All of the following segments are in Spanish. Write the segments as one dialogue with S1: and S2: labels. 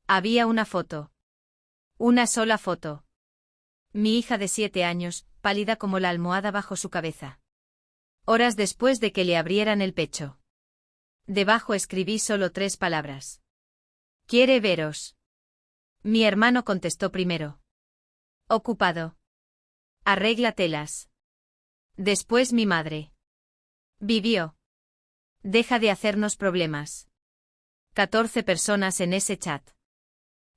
S1: Había una foto. Una sola foto. Mi hija de 7 años, pálida como la almohada bajo su cabeza. Horas después de que le abrieran el pecho. Debajo escribí solo 3 palabras. Quiere veros. Mi hermano contestó primero. Ocupado. Arregla telas. Después mi madre. Vivió. Deja de hacernos problemas. 14 personas en ese chat.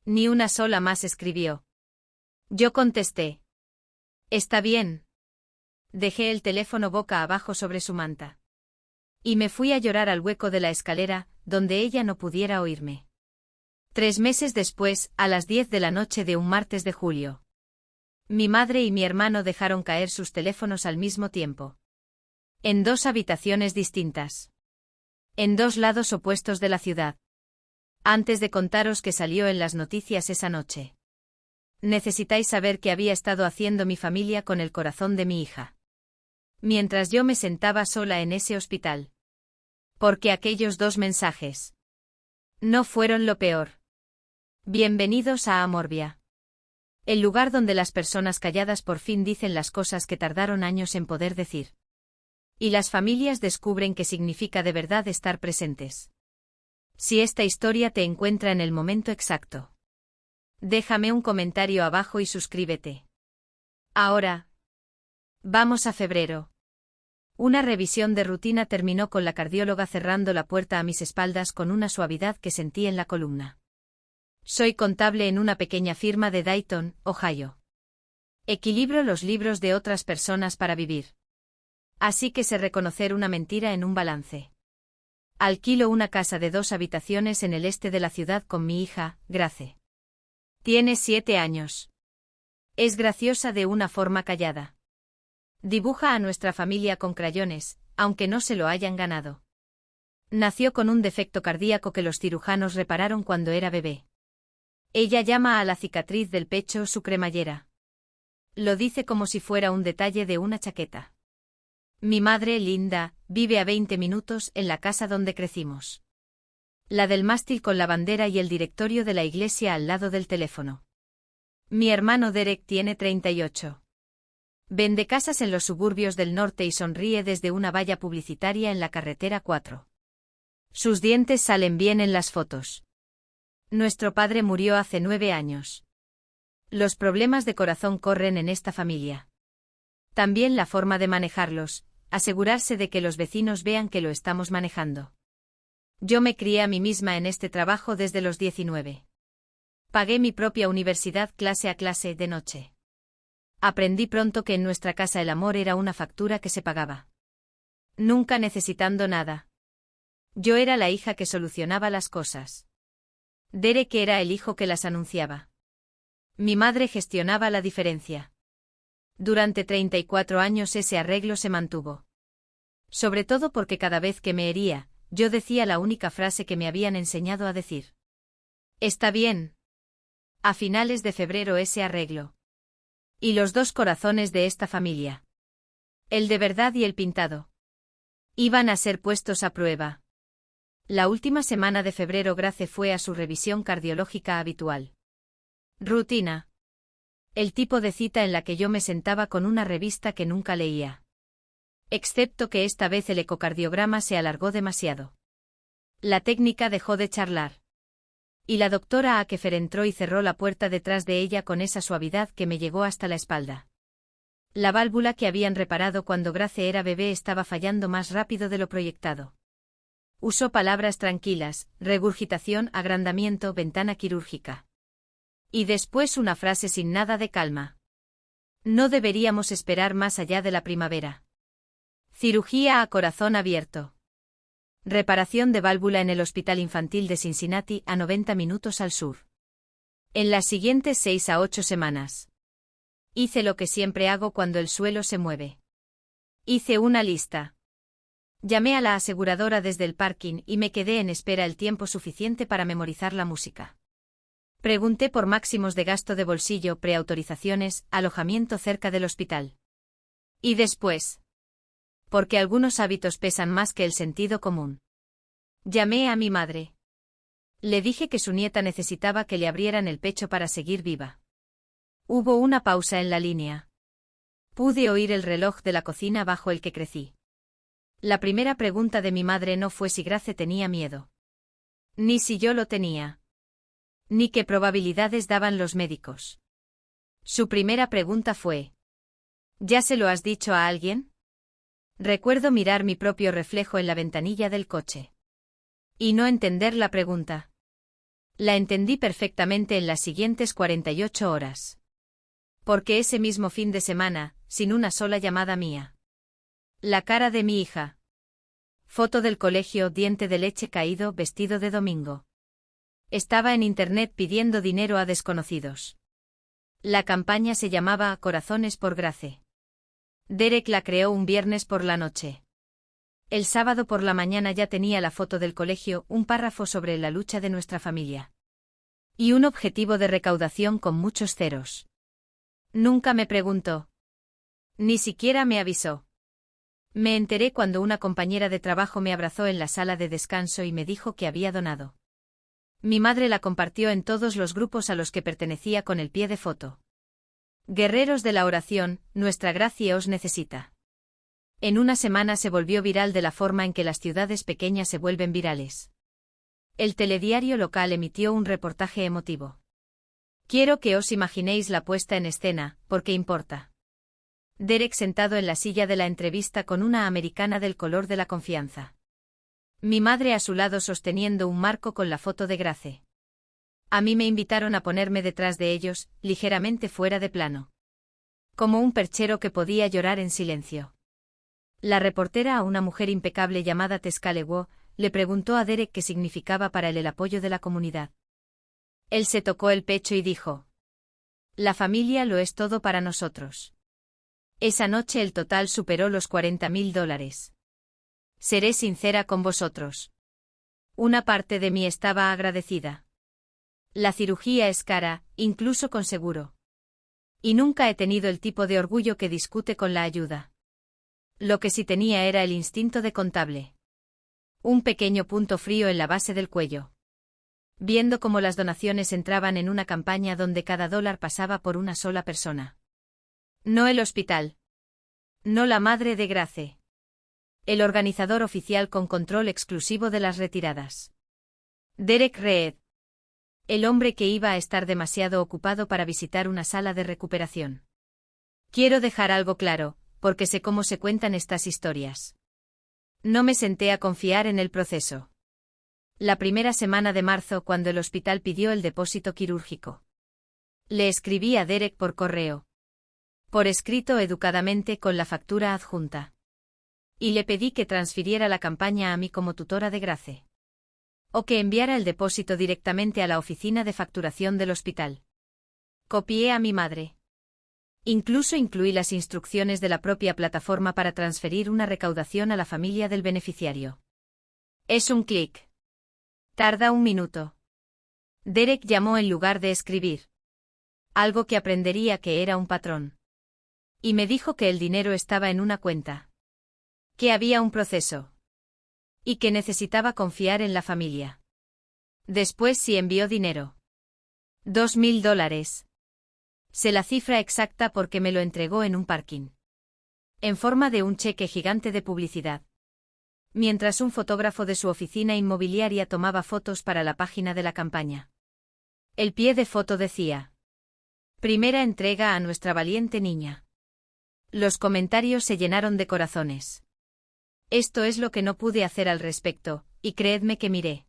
S1: Ni una sola más escribió. Yo contesté. Está bien. Dejé el teléfono boca abajo sobre su manta. Y me fui a llorar al hueco de la escalera, donde ella no pudiera oírme. 3 meses después, a las 10 de la noche de un martes de julio. Mi madre y mi hermano dejaron caer sus teléfonos al mismo tiempo. En 2 habitaciones distintas. En 2 lados opuestos de la ciudad. Antes de contaros que salió en las noticias esa noche. Necesitáis saber qué había estado haciendo mi familia con el corazón de mi hija. Mientras yo me sentaba sola en ese hospital. Porque aquellos 2 mensajes. No fueron lo peor. Bienvenidos a Amorbia. El lugar donde las personas calladas por fin dicen las cosas que tardaron años en poder decir. Y las familias descubren qué significa de verdad estar presentes. Si esta historia te encuentra en el momento exacto. Déjame un comentario abajo y suscríbete. Ahora. Vamos a febrero. Una revisión de rutina terminó con la cardióloga cerrando la puerta a mis espaldas con una suavidad que sentí en la columna. Soy contable en una pequeña firma de Dayton, Ohio. Equilibro los libros de otras personas para vivir. Así que sé reconocer una mentira en un balance. Alquilo una casa de 2 habitaciones en el este de la ciudad con mi hija, Grace. Tiene 7 años. Es graciosa de una forma callada. Dibuja a nuestra familia con crayones, aunque no se lo hayan ganado. Nació con un defecto cardíaco que los cirujanos repararon cuando era bebé. Ella llama a la cicatriz del pecho su cremallera. Lo dice como si fuera un detalle de una chaqueta. Mi madre, Linda, vive a 20 minutos en la casa donde crecimos. La del mástil con la bandera y el directorio de la iglesia al lado del teléfono. Mi hermano Derek tiene 38. Vende casas en los suburbios del norte y sonríe desde una valla publicitaria en la carretera 4. Sus dientes salen bien en las fotos. Nuestro padre murió hace 9 años. Los problemas de corazón corren en esta familia. También la forma de manejarlos, asegurarse de que los vecinos vean que lo estamos manejando. Yo me crié a mí misma en este trabajo desde los 19. Pagué mi propia universidad clase a clase de noche. Aprendí pronto que en nuestra casa el amor era una factura que se pagaba. Nunca necesitando nada. Yo era la hija que solucionaba las cosas. Derek era el hijo que las anunciaba. Mi madre gestionaba la diferencia. Durante 34 años ese arreglo se mantuvo. Sobre todo porque cada vez que me hería, yo decía la única frase que me habían enseñado a decir. Está bien. A finales de febrero ese arreglo. Y los 2 corazones de esta familia. El de verdad y el pintado. Iban a ser puestos a prueba. La última semana de febrero Grace fue a su revisión cardiológica habitual. Rutina. El tipo de cita en la que yo me sentaba con una revista que nunca leía. Excepto que esta vez el ecocardiograma se alargó demasiado. La técnica dejó de charlar. Y la doctora Akefer entró y cerró la puerta detrás de ella con esa suavidad que me llegó hasta la espalda. La válvula que habían reparado cuando Grace era bebé estaba fallando más rápido de lo proyectado. Usó palabras tranquilas, regurgitación, agrandamiento, ventana quirúrgica. Y después una frase sin nada de calma. No deberíamos esperar más allá de la primavera. Cirugía a corazón abierto. Reparación de válvula en el Hospital Infantil de Cincinnati a 90 minutos al sur. En las siguientes 6 a 8 semanas. Hice lo que siempre hago cuando el suelo se mueve. Hice una lista. Llamé a la aseguradora desde el parking y me quedé en espera el tiempo suficiente para memorizar la música. Pregunté por máximos de gasto de bolsillo, preautorizaciones, alojamiento cerca del hospital. Y después. Porque algunos hábitos pesan más que el sentido común. Llamé a mi madre. Le dije que su nieta necesitaba que le abrieran el pecho para seguir viva. Hubo una pausa en la línea. Pude oír el reloj de la cocina bajo el que crecí. La primera pregunta de mi madre no fue si Grace tenía miedo. Ni si yo lo tenía. Ni qué probabilidades daban los médicos. Su primera pregunta fue: ¿ya se lo has dicho a alguien? Recuerdo mirar mi propio reflejo en la ventanilla del coche. Y no entender la pregunta. La entendí perfectamente en las siguientes 48 horas. Porque ese mismo fin de semana, sin una sola llamada mía. La cara de mi hija. Foto del colegio, diente de leche caído, vestido de domingo. Estaba en internet pidiendo dinero a desconocidos. La campaña se llamaba Corazones por Grace. Derek la creó un viernes por la noche. El sábado por la mañana ya tenía la foto del colegio, un párrafo sobre la lucha de nuestra familia. Y un objetivo de recaudación con muchos ceros. Nunca me preguntó. Ni siquiera me avisó. Me enteré cuando una compañera de trabajo me abrazó en la sala de descanso y me dijo que había donado. Mi madre la compartió en todos los grupos a los que pertenecía con el pie de foto. Guerreros de la oración, nuestra Gracie os necesita. En una semana se volvió viral de la forma en que las ciudades pequeñas se vuelven virales. El telediario local emitió un reportaje emotivo. Quiero que os imaginéis la puesta en escena, porque importa. Derek sentado en la silla de la entrevista con una americana del color de la confianza. Mi madre a su lado sosteniendo un marco con la foto de Grace. A mí me invitaron a ponerme detrás de ellos, ligeramente fuera de plano. Como un perchero que podía llorar en silencio. La reportera, a una mujer impecable llamada Tescalewo, le preguntó a Derek qué significaba para él el apoyo de la comunidad. Él se tocó el pecho y dijo: la familia lo es todo para nosotros. Esa noche el total superó los $40,000. Seré sincera con vosotros. Una parte de mí estaba agradecida. La cirugía es cara, incluso con seguro. Y nunca he tenido el tipo de orgullo que discute con la ayuda. Lo que sí tenía era el instinto de contable. Un pequeño punto frío en la base del cuello. Viendo cómo las donaciones entraban en una campaña donde cada dólar pasaba por una sola persona. No el hospital. No la madre de Grace. El organizador oficial con control exclusivo de las retiradas. Derek Reed. El hombre que iba a estar demasiado ocupado para visitar una sala de recuperación. Quiero dejar algo claro, porque sé cómo se cuentan estas historias. No me senté a confiar en el proceso. La primera semana de marzo, cuando el hospital pidió el depósito quirúrgico. Le escribí a Derek por correo. Por escrito educadamente con la factura adjunta. Y le pedí que transfiriera la campaña a mí como tutora de Grace. O que enviara el depósito directamente a la oficina de facturación del hospital. Copié a mi madre. Incluso incluí las instrucciones de la propia plataforma para transferir una recaudación a la familia del beneficiario. Es un clic. Tarda un minuto. Derek llamó en lugar de escribir. Algo que aprendería que era un patrón. Y me dijo que el dinero estaba en una cuenta. Que había un proceso. Y que necesitaba confiar en la familia. Después sí envió dinero. $2,000. Sé la cifra exacta porque me lo entregó en un parking. En forma de un cheque gigante de publicidad. Mientras un fotógrafo de su oficina inmobiliaria tomaba fotos para la página de la campaña. El pie de foto decía: primera entrega a nuestra valiente niña. Los comentarios se llenaron de corazones. Esto es lo que no pude hacer al respecto, y creedme que miré.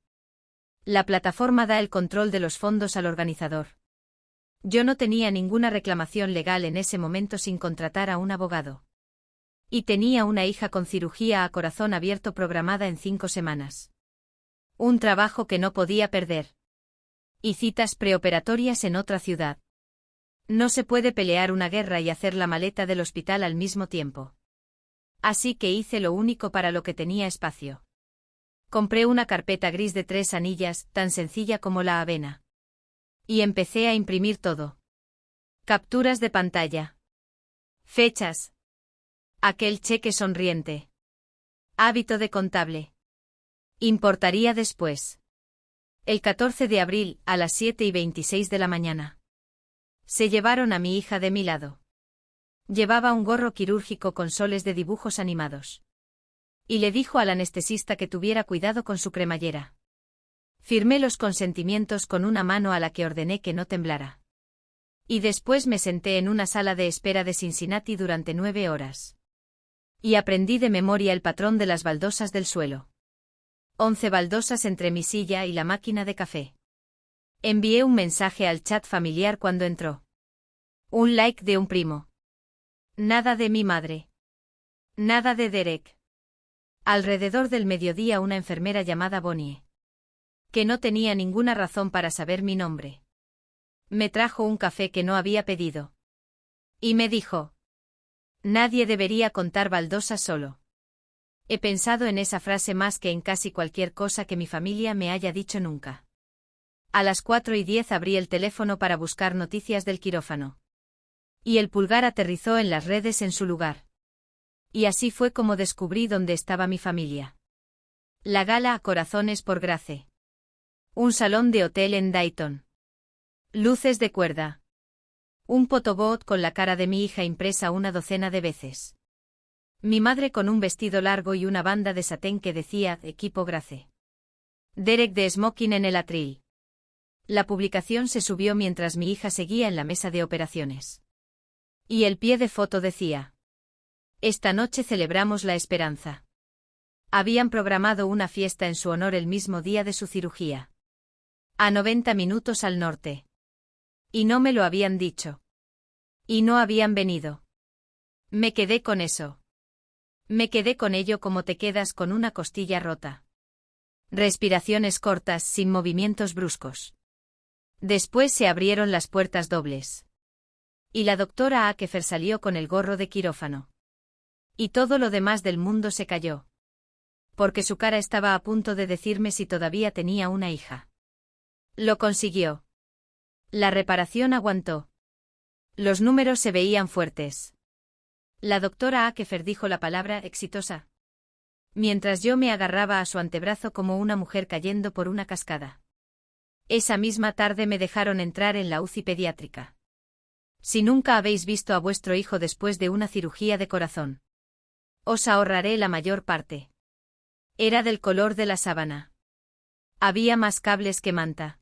S1: La plataforma da el control de los fondos al organizador. Yo no tenía ninguna reclamación legal en ese momento sin contratar a un abogado. Y tenía una hija con cirugía a corazón abierto programada en 5 semanas. Un trabajo que no podía perder. Y citas preoperatorias en otra ciudad. No se puede pelear una guerra y hacer la maleta del hospital al mismo tiempo. Así que hice lo único para lo que tenía espacio. Compré una carpeta gris de 3 anillas, tan sencilla como la avena. Y empecé a imprimir todo. Capturas de pantalla. Fechas. Aquel cheque sonriente. Hábito de contable. Importaría después. El 14 de abril, a las 7:26 de la mañana. Se llevaron a mi hija de mi lado. Llevaba un gorro quirúrgico con soles de dibujos animados. Y le dijo al anestesista que tuviera cuidado con su cremallera. Firmé los consentimientos con una mano a la que ordené que no temblara. Y después me senté en una sala de espera de Cincinnati durante 9 horas. Y aprendí de memoria el patrón de las baldosas del suelo. 11 baldosas entre mi silla y la máquina de café. Envié un mensaje al chat familiar cuando entró. Un like de un primo. Nada de mi madre. Nada de Derek. Alrededor del mediodía una enfermera llamada Bonnie, que no tenía ninguna razón para saber mi nombre, me trajo un café que no había pedido. Y me dijo: nadie debería contar baldosas solo. He pensado en esa frase más que en casi cualquier cosa que mi familia me haya dicho nunca. A las 4:10 abrí el teléfono para buscar noticias del quirófano. Y el pulgar aterrizó en las redes en su lugar. Y así fue como descubrí dónde estaba mi familia. La gala a corazones por Grace. Un salón de hotel en Dayton. Luces de cuerda. Un photobooth con la cara de mi hija impresa una docena de veces. Mi madre con un vestido largo y una banda de satén que decía Equipo Grace. Derek de smoking en el atril. La publicación se subió mientras mi hija seguía en la mesa de operaciones. Y el pie de foto decía: esta noche celebramos la esperanza. Habían programado una fiesta en su honor el mismo día de su cirugía. A 90 minutos al norte. Y no me lo habían dicho. Y no habían venido. Me quedé con eso. Me quedé con ello como te quedas con una costilla rota. Respiraciones cortas sin movimientos bruscos. Después se abrieron las puertas dobles. Y la doctora Akefer salió con el gorro de quirófano. Y todo lo demás del mundo se cayó. Porque su cara estaba a punto de decirme si todavía tenía una hija. Lo consiguió. La reparación aguantó. Los números se veían fuertes. La doctora Akefer dijo la palabra exitosa. Mientras yo me agarraba a su antebrazo como una mujer cayendo por una cascada. Esa misma tarde me dejaron entrar en la UCI pediátrica. Si nunca habéis visto a vuestro hijo después de una cirugía de corazón, os ahorraré la mayor parte. Era del color de la sábana. Había más cables que manta.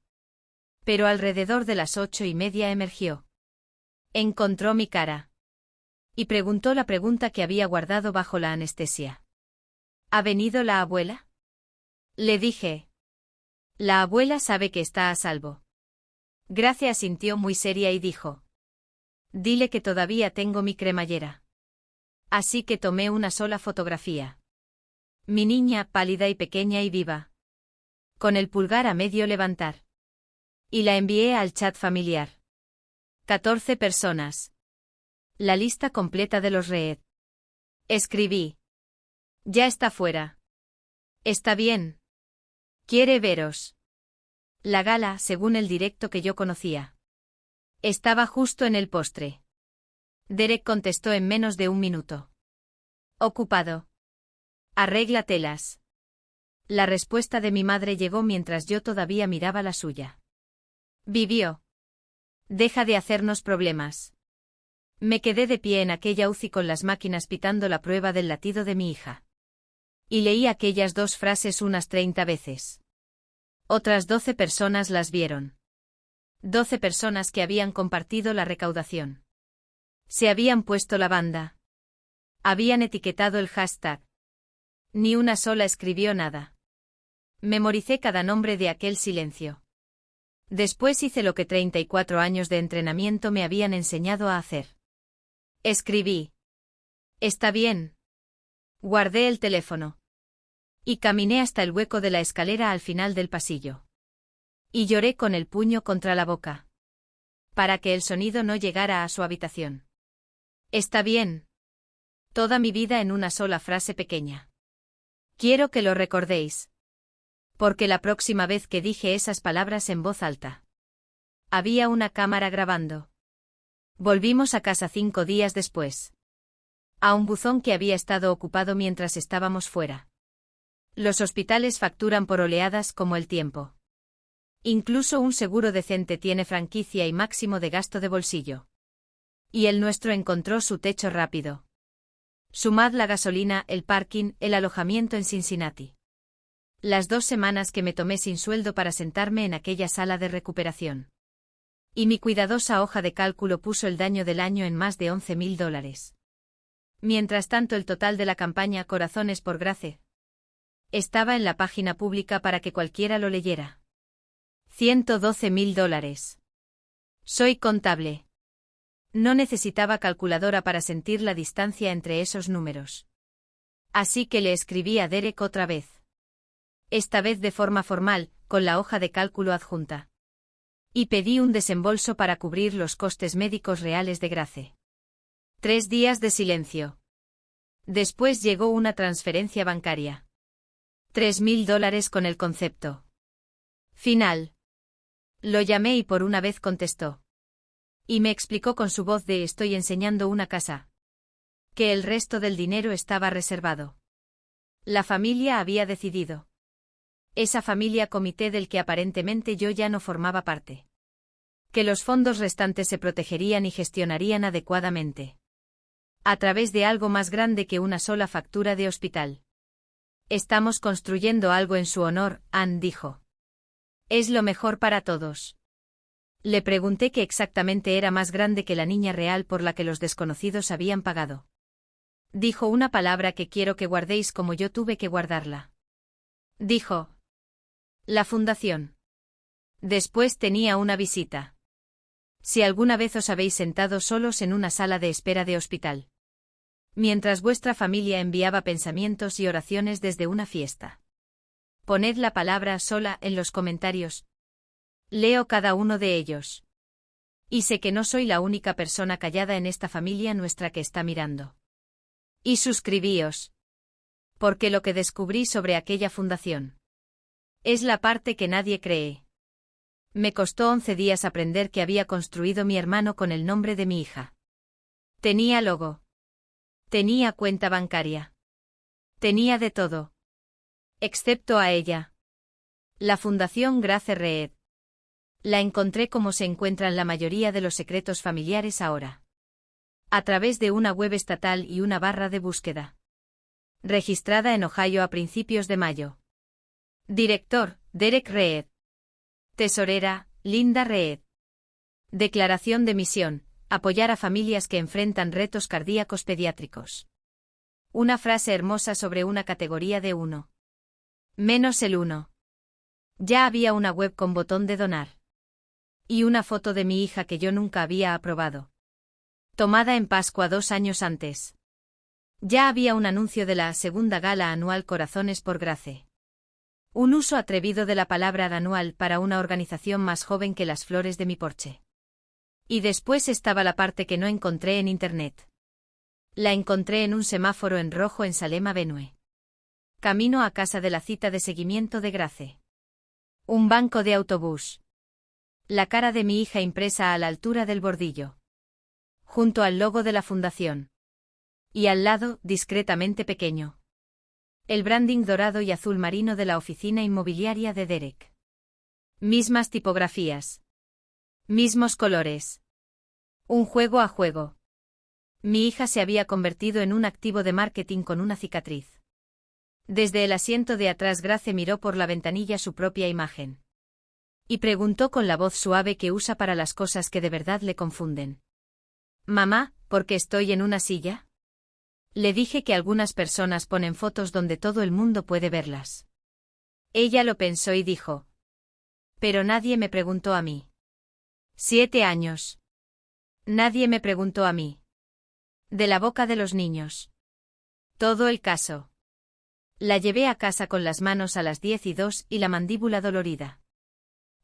S1: Pero alrededor de las 8:30 emergió. Encontró mi cara. Y preguntó la pregunta que había guardado bajo la anestesia. ¿Ha venido la abuela? Le dije. La abuela sabe que está a salvo. Grace asintió muy seria y dijo: dile que todavía tengo mi cremallera. Así que tomé una sola fotografía. Mi niña pálida y pequeña y viva. Con el pulgar a medio levantar. Y la envié al chat familiar. 14 personas. La lista completa de los Reed. Escribí. Ya está fuera. Está bien. Quiere veros. La gala, según el directo que yo conocía. Estaba justo en el postre. Derek contestó en menos de un minuto. Ocupado. Arregla telas. La respuesta de mi madre llegó mientras yo todavía miraba la suya. Vivió. Deja de hacernos problemas. Me quedé de pie en aquella UCI con las máquinas pitando la prueba del latido de mi hija. Y leí aquellas 2 frases unas 30 veces. Otras 12 personas las vieron. 12 personas que habían compartido la recaudación. Se habían puesto la banda. Habían etiquetado el hashtag. Ni una sola escribió nada. Memoricé cada nombre de aquel silencio. Después hice lo que 34 años de entrenamiento me habían enseñado a hacer. Escribí. Está bien. Guardé el teléfono. Y caminé hasta el hueco de la escalera al final del pasillo. Y lloré con el puño contra la boca. Para que el sonido no llegara a su habitación. Está bien. Toda mi vida en una sola frase pequeña. Quiero que lo recordéis. Porque la próxima vez que dije esas palabras en voz alta. Había una cámara grabando. Volvimos a casa 5 días después. A un buzón que había estado ocupado mientras estábamos fuera. Los hospitales facturan por oleadas como el tiempo. Incluso un seguro decente tiene franquicia y máximo de gasto de bolsillo. Y el nuestro encontró su techo rápido. Sumad la gasolina, el parking, el alojamiento en Cincinnati. Las 2 semanas que me tomé sin sueldo para sentarme en aquella sala de recuperación. Y mi cuidadosa hoja de cálculo puso el daño del año en más de $11.000. Mientras tanto, el total de la campaña Corazones por Grace estaba en la página pública para que cualquiera lo leyera. $112.000. Soy contable. No necesitaba calculadora para sentir la distancia entre esos números. Así que le escribí a Derek otra vez. Esta vez de forma formal, con la hoja de cálculo adjunta. Y pedí un desembolso para cubrir los costes médicos reales de Grace. 3 días de silencio. Después llegó una transferencia bancaria. $3.000 con el concepto final. Lo llamé y por una vez contestó. Y me explicó con su voz de estoy enseñando una casa. Que el resto del dinero estaba reservado. La familia había decidido. Esa familia comité del que aparentemente yo ya no formaba parte. Que los fondos restantes se protegerían y gestionarían adecuadamente. A través de algo más grande que una sola factura de hospital. Estamos construyendo algo en su honor, Ann dijo. Es lo mejor para todos. Le pregunté qué exactamente era más grande que la niña real por la que los desconocidos habían pagado. Dijo una palabra que quiero que guardéis como yo tuve que guardarla. Dijo. La fundación. Después tenía una visita. Si alguna vez os habéis sentado solos en una sala de espera de hospital. Mientras vuestra familia enviaba pensamientos y oraciones desde una fiesta. Poned la palabra sola en los comentarios. Leo cada uno de ellos. Y sé que no soy la única persona callada en esta familia nuestra que está mirando. Y suscribíos. Porque lo que descubrí sobre aquella fundación es la parte que nadie cree. Me costó 11 días aprender que había construido mi hermano con el nombre de mi hija. Tenía logo. Tenía cuenta bancaria. Tenía de todo. Excepto a ella. La Fundación Grace Reed. La encontré como se encuentran la mayoría de los secretos familiares ahora. A través de una web estatal y una barra de búsqueda. Registrada en Ohio a principios de mayo. Director, Derek Reed. Tesorera, Linda Reed. Declaración de misión, apoyar a familias que enfrentan retos cardíacos pediátricos. Una frase hermosa sobre una categoría de 1. Menos el 1. Ya había una web con botón de donar. Y una foto de mi hija que yo nunca había aprobado. Tomada en Pascua 2 años antes. Ya había un anuncio de la segunda gala anual Corazones por Grace. Un uso atrevido de la palabra anual para una organización más joven que las flores de mi porche. Y después estaba la parte que no encontré en internet. La encontré en un semáforo en rojo en Salem Avenue. Camino a casa de la cita de seguimiento de Grace. Un banco de autobús. La cara de mi hija impresa a la altura del bordillo. Junto al logo de la fundación. Y al lado, discretamente pequeño. El branding dorado y azul marino de la oficina inmobiliaria de Derek. Mismas tipografías. Mismos colores. Un juego a juego. Mi hija se había convertido en un activo de marketing con una cicatriz. Desde el asiento de atrás Grace miró por la ventanilla su propia imagen. Y preguntó con la voz suave que usa para las cosas que de verdad le confunden. Mamá, ¿por qué estoy en una silla? Le dije que algunas personas ponen fotos donde todo el mundo puede verlas. Ella lo pensó y dijo. Pero nadie me preguntó a mí. 7 años. Nadie me preguntó a mí. De la boca de los niños. Todo el caso. La llevé a casa con las manos a las 10:02 y la mandíbula dolorida.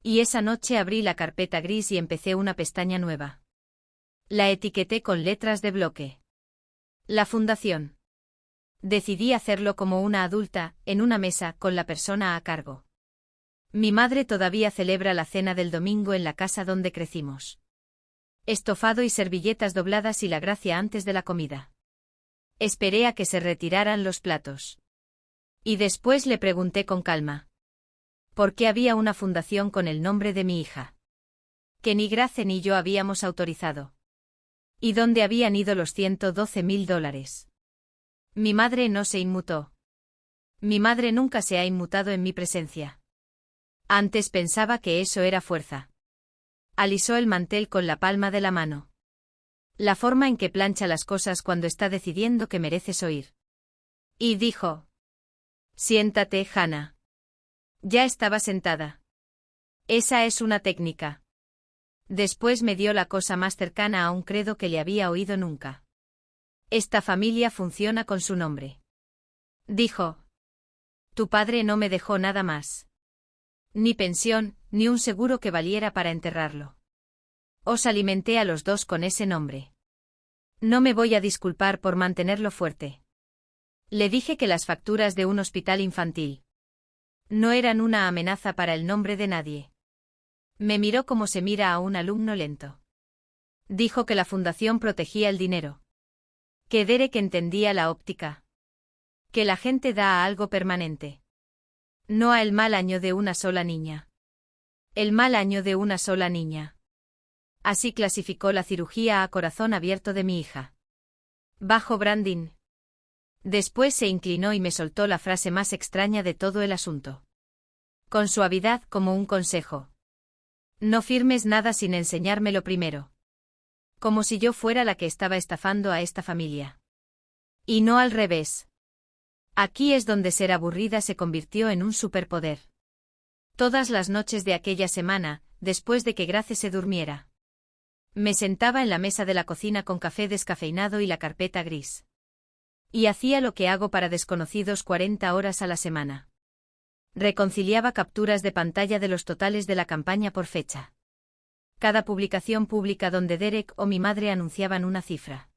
S1: Y esa noche abrí la carpeta gris y empecé una pestaña nueva. La etiqueté con letras de bloque. La fundación. Decidí hacerlo como una adulta, en una mesa, con la persona a cargo. Mi madre todavía celebra la cena del domingo en la casa donde crecimos. Estofado y servilletas dobladas y la gracia antes de la comida. Esperé a que se retiraran los platos. Y después le pregunté con calma. Porque había una fundación con el nombre de mi hija. Que ni Grace ni yo habíamos autorizado. ¿Y dónde habían ido los $112.000? Mi madre no se inmutó. Mi madre nunca se ha inmutado en mi presencia. Antes pensaba que eso era fuerza. Alisó el mantel con la palma de la mano. La forma en que plancha las cosas cuando está decidiendo que mereces oír. Y dijo: siéntate, Hannah. Ya estaba sentada. Esa es una técnica. Después me dio la cosa más cercana a un credo que le había oído nunca. Esta familia funciona con su nombre. Dijo: tu padre no me dejó nada más. Ni pensión, ni un seguro que valiera para enterrarlo. Os alimenté a los dos con ese nombre. No me voy a disculpar por mantenerlo fuerte. Le dije que las facturas de un hospital infantil no eran una amenaza para el nombre de nadie. Me miró como se mira a un alumno lento. Dijo que la fundación protegía el dinero. Que Derek entendía la óptica. Que la gente da a algo permanente. No a el mal año de una sola niña. El mal año de una sola niña. Así clasificó la cirugía a corazón abierto de mi hija. Bajo Brandin. Después se inclinó y me soltó la frase más extraña de todo el asunto. Con suavidad, como un consejo. No firmes nada sin enseñármelo primero. Como si yo fuera la que estaba estafando a esta familia. Y no al revés. Aquí es donde ser aburrida se convirtió en un superpoder. Todas las noches de aquella semana, después de que Grace se durmiera, me sentaba en la mesa de la cocina con café descafeinado y la carpeta gris. Y hacía lo que hago para desconocidos 40 horas a la semana. Reconciliaba capturas de pantalla de los totales de la campaña por fecha. Cada publicación pública donde Derek o mi madre anunciaban una cifra.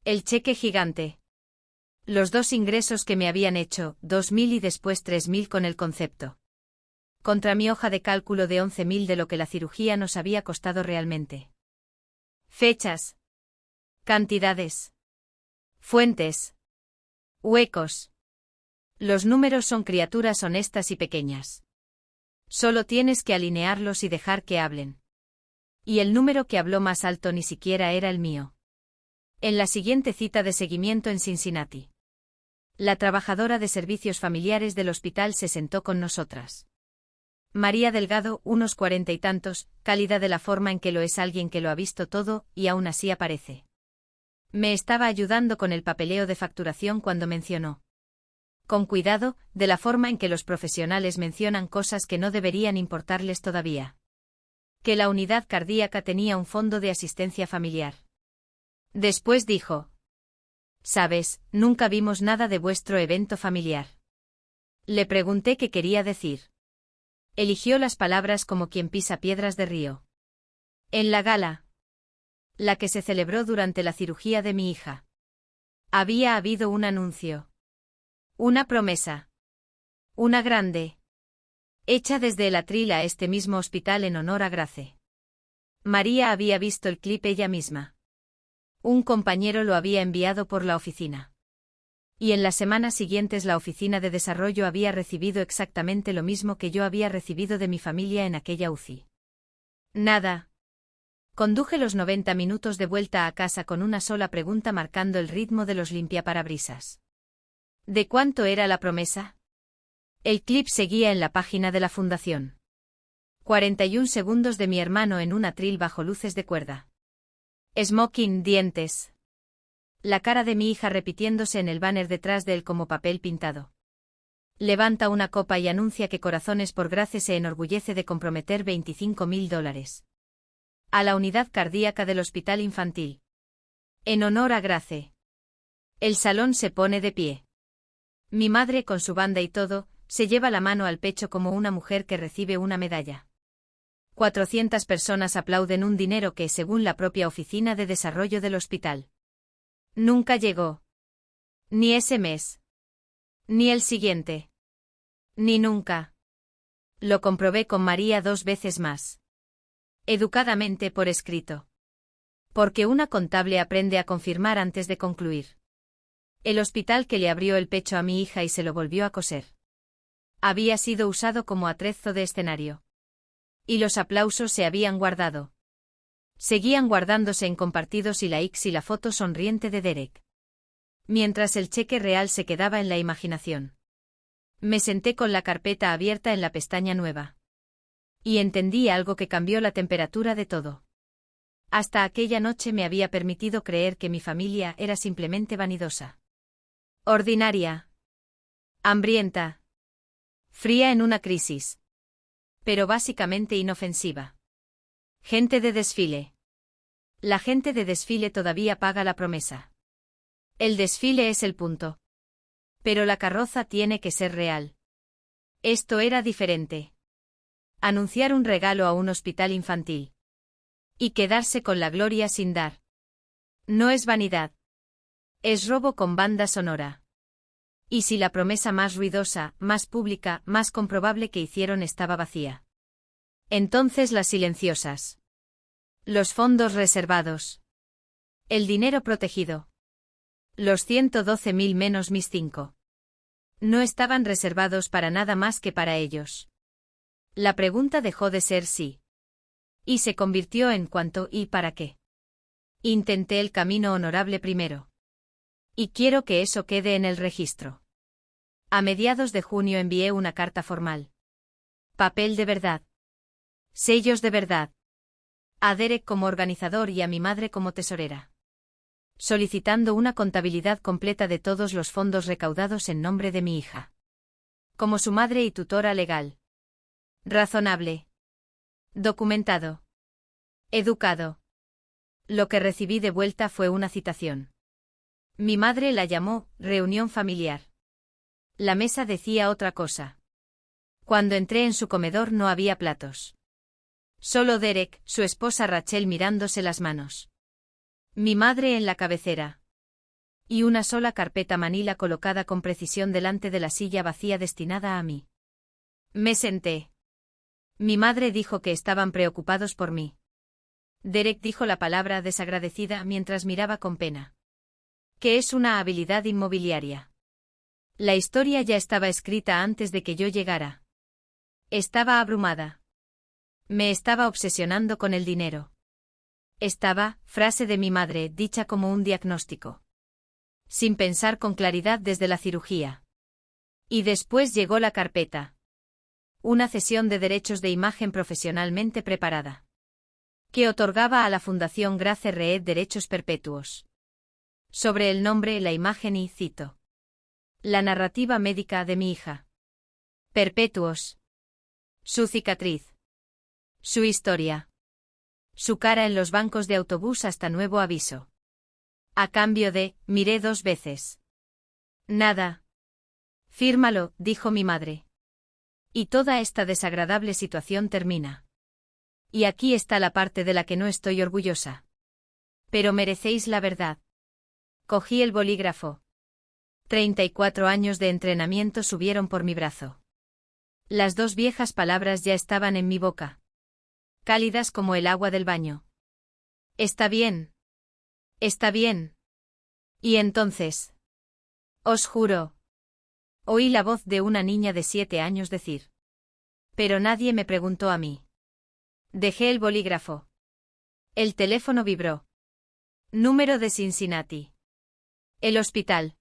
S1: El cheque gigante. Los dos ingresos que me habían hecho, 2.000 y después 3.000 con el concepto. Contra mi hoja de cálculo de 11.000 de lo que la cirugía nos había costado realmente. Fechas. Cantidades. Fuentes. Huecos. Los números son criaturas honestas y pequeñas. Solo tienes que alinearlos y dejar que hablen. Y el número que habló más alto ni siquiera era el mío. En la siguiente cita de seguimiento en Cincinnati, la trabajadora de servicios familiares del hospital se sentó con nosotras. María Delgado, unos 40 y tantos, cálida de la forma en que lo es alguien que lo ha visto todo, y aún así aparece. Me estaba ayudando con el papeleo de facturación cuando mencionó, con cuidado, de la forma en que los profesionales mencionan cosas que no deberían importarles todavía. Que la unidad cardíaca tenía un fondo de asistencia familiar. Después dijo: «Sabes, nunca vimos nada de vuestro evento familiar». Le pregunté qué quería decir. Eligió las palabras como quien pisa piedras de río. En la gala, la que se celebró durante la cirugía de mi hija, había habido un anuncio. Una promesa. Una grande. Hecha desde el atril a este mismo hospital en honor a Grace. María había visto el clip ella misma. Un compañero lo había enviado por la oficina. Y en las semanas siguientes la oficina de desarrollo había recibido exactamente lo mismo que yo había recibido de mi familia en aquella UCI. Nada. Conduje los 90 minutos de vuelta a casa con una sola pregunta marcando el ritmo de los limpiaparabrisas. ¿De cuánto era la promesa? El clip seguía en la página de la fundación. 41 segundos de mi hermano en un atril bajo luces de cuerda. Smoking, dientes. La cara de mi hija repitiéndose en el banner detrás de él como papel pintado. Levanta una copa y anuncia que Corazones por Grace se enorgullece de comprometer $25.000. A la unidad cardíaca del hospital infantil. En honor a Grace. El salón se pone de pie. Mi madre, con su banda y todo, se lleva la mano al pecho como una mujer que recibe una medalla. 400 personas aplauden un dinero que, según la propia oficina de desarrollo del hospital, nunca llegó. Ni ese mes. Ni el siguiente. Ni nunca. Lo comprobé con María 2 veces más. Educadamente por escrito. Porque una contable aprende a confirmar antes de concluir. El hospital que le abrió el pecho a mi hija y se lo volvió a coser. Había sido usado como atrezo de escenario. Y los aplausos se habían guardado. Seguían guardándose en compartidos y likes y la foto sonriente de Derek. Mientras el cheque real se quedaba en la imaginación. Me senté con la carpeta abierta en la pestaña nueva. Y entendí algo que cambió la temperatura de todo. Hasta aquella noche me había permitido creer que mi familia era simplemente vanidosa. Ordinaria. Hambrienta. Fría en una crisis. Pero básicamente inofensiva. Gente de desfile. La gente de desfile todavía paga la promesa. El desfile es el punto. Pero la carroza tiene que ser real. Esto era diferente. Anunciar un regalo a un hospital infantil. Y quedarse con la gloria sin dar. No es vanidad. Es robo con banda sonora. ¿Y si la promesa más ruidosa, más pública, más comprobable que hicieron estaba vacía? Entonces las silenciosas. Los fondos reservados. El dinero protegido. Los 112.000 menos mis 5. No estaban reservados para nada más que para ellos. La pregunta dejó de ser sí. Y se convirtió en cuánto y para qué. Intenté el camino honorable primero. Y quiero que eso quede en el registro. A mediados de junio envié una carta formal. Papel de verdad. Sellos de verdad. A Derek como organizador y a mi madre como tesorera. Solicitando una contabilidad completa de todos los fondos recaudados en nombre de mi hija. Como su madre y tutora legal. Razonable. Documentado. Educado. Lo que recibí de vuelta fue una citación. Mi madre la llamó reunión familiar. La mesa decía otra cosa. Cuando entré en su comedor no había platos. Solo Derek, su esposa Rachel mirándose las manos. Mi madre en la cabecera. Y una sola carpeta manila colocada con precisión delante de la silla vacía destinada a mí. Me senté. Mi madre dijo que estaban preocupados por mí. Derek dijo la palabra desagradecida mientras miraba con pena. ¿Qué es una habilidad inmobiliaria? La historia ya estaba escrita antes de que yo llegara. Estaba abrumada. Me estaba obsesionando con el dinero. Estaba, frase de mi madre, dicha como un diagnóstico. Sin pensar con claridad desde la cirugía. Y después llegó la carpeta. Una cesión de derechos de imagen profesionalmente preparada. Que otorgaba a la Fundación Grace Reed derechos perpetuos. Sobre el nombre, la imagen y, cito. La narrativa médica de mi hija. Perpetuos. Su cicatriz. Su historia. Su cara en los bancos de autobús hasta nuevo aviso. A cambio de, miré 2 veces. Nada. Fírmalo, dijo mi madre. Y toda esta desagradable situación termina. Y aquí está la parte de la que no estoy orgullosa. Pero merecéis la verdad. Cogí el bolígrafo. 34 años de entrenamiento subieron por mi brazo. Las 2 viejas palabras ya estaban en mi boca. Cálidas como el agua del baño. Está bien. Está bien. Y entonces. Os juro. Oí la voz de una niña de 7 años decir. Pero nadie me preguntó a mí. Dejé el bolígrafo. El teléfono vibró. Número de Cincinnati. El hospital.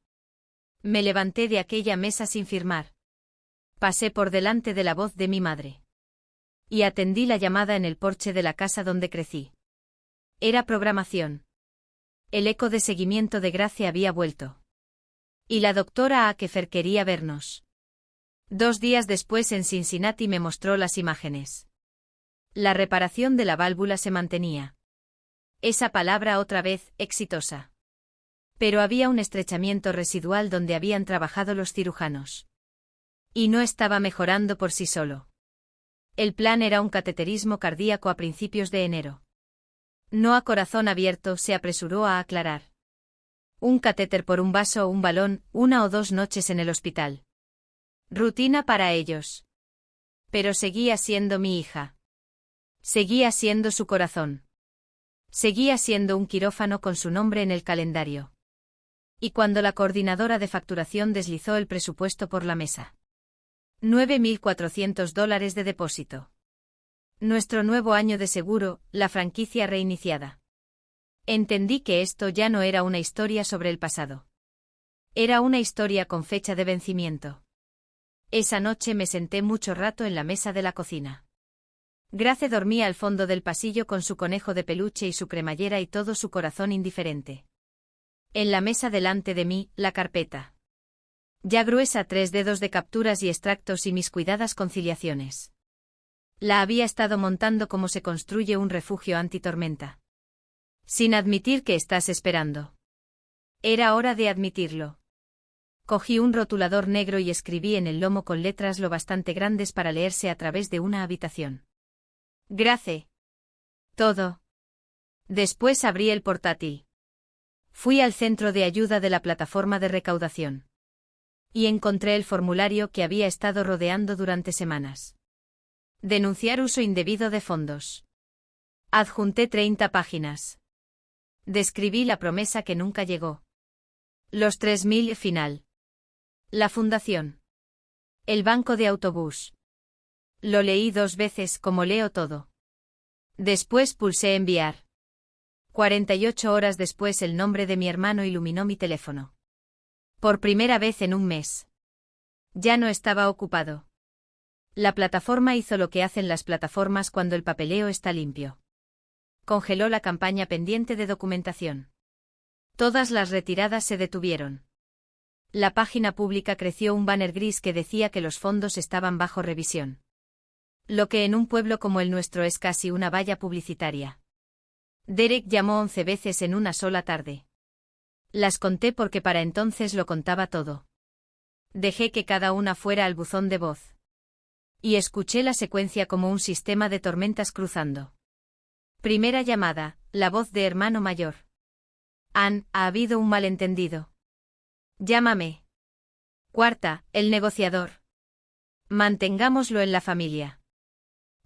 S1: Me levanté de aquella mesa sin firmar. Pasé por delante de la voz de mi madre. Y atendí la llamada en el porche de la casa donde crecí. Era programación. El eco de seguimiento de Grace había vuelto. Y la doctora Akefer quería vernos. 2 días después en Cincinnati me mostró las imágenes. La reparación de la válvula se mantenía. Esa palabra otra vez, exitosa. Pero había un estrechamiento residual donde habían trabajado los cirujanos. Y no estaba mejorando por sí solo. El plan era un cateterismo cardíaco a principios de enero. No a corazón abierto, se apresuró a aclarar. Un catéter por un vaso o un balón, 1 o 2 noches en el hospital. Rutina para ellos. Pero seguía siendo mi hija. Seguía siendo su corazón. Seguía siendo un quirófano con su nombre en el calendario. Y cuando la coordinadora de facturación deslizó el presupuesto por la mesa. $9.400 de depósito. Nuestro nuevo año de seguro, la franquicia reiniciada. Entendí que esto ya no era una historia sobre el pasado. Era una historia con fecha de vencimiento. Esa noche me senté mucho rato en la mesa de la cocina. Grace dormía al fondo del pasillo con su conejo de peluche y su cremallera y todo su corazón indiferente. En la mesa delante de mí, la carpeta. Ya gruesa, 3 dedos de capturas y extractos y mis cuidadas conciliaciones. La había estado montando como se construye un refugio antitormenta. Sin admitir que estás esperando. Era hora de admitirlo. Cogí un rotulador negro y escribí en el lomo con letras lo bastante grandes para leerse a través de una habitación. Grace. Todo. Después abrí el portátil. Fui al centro de ayuda de la plataforma de recaudación. Y encontré el formulario que había estado rodeando durante semanas. Denunciar uso indebido de fondos. Adjunté 30 páginas. Describí la promesa que nunca llegó. Los 3.000 final. La fundación. El banco de autobús. Lo leí 2 veces como leo todo. Después pulsé enviar. 48 horas después el nombre de mi hermano iluminó mi teléfono. Por primera vez en un mes. Ya no estaba ocupado. La plataforma hizo lo que hacen las plataformas cuando el papeleo está limpio. Congeló la campaña pendiente de documentación. Todas las retiradas se detuvieron. La página pública creció un banner gris que decía que los fondos estaban bajo revisión. Lo que en un pueblo como el nuestro es casi una valla publicitaria. Derek llamó 11 veces en una sola tarde. Las conté porque para entonces lo contaba todo. Dejé que cada una fuera al buzón de voz. Y escuché la secuencia como un sistema de tormentas cruzando. Primera llamada, la voz de hermano mayor. Ann, ha habido un malentendido. Llámame. Cuarta, el negociador. Mantengámoslo en la familia.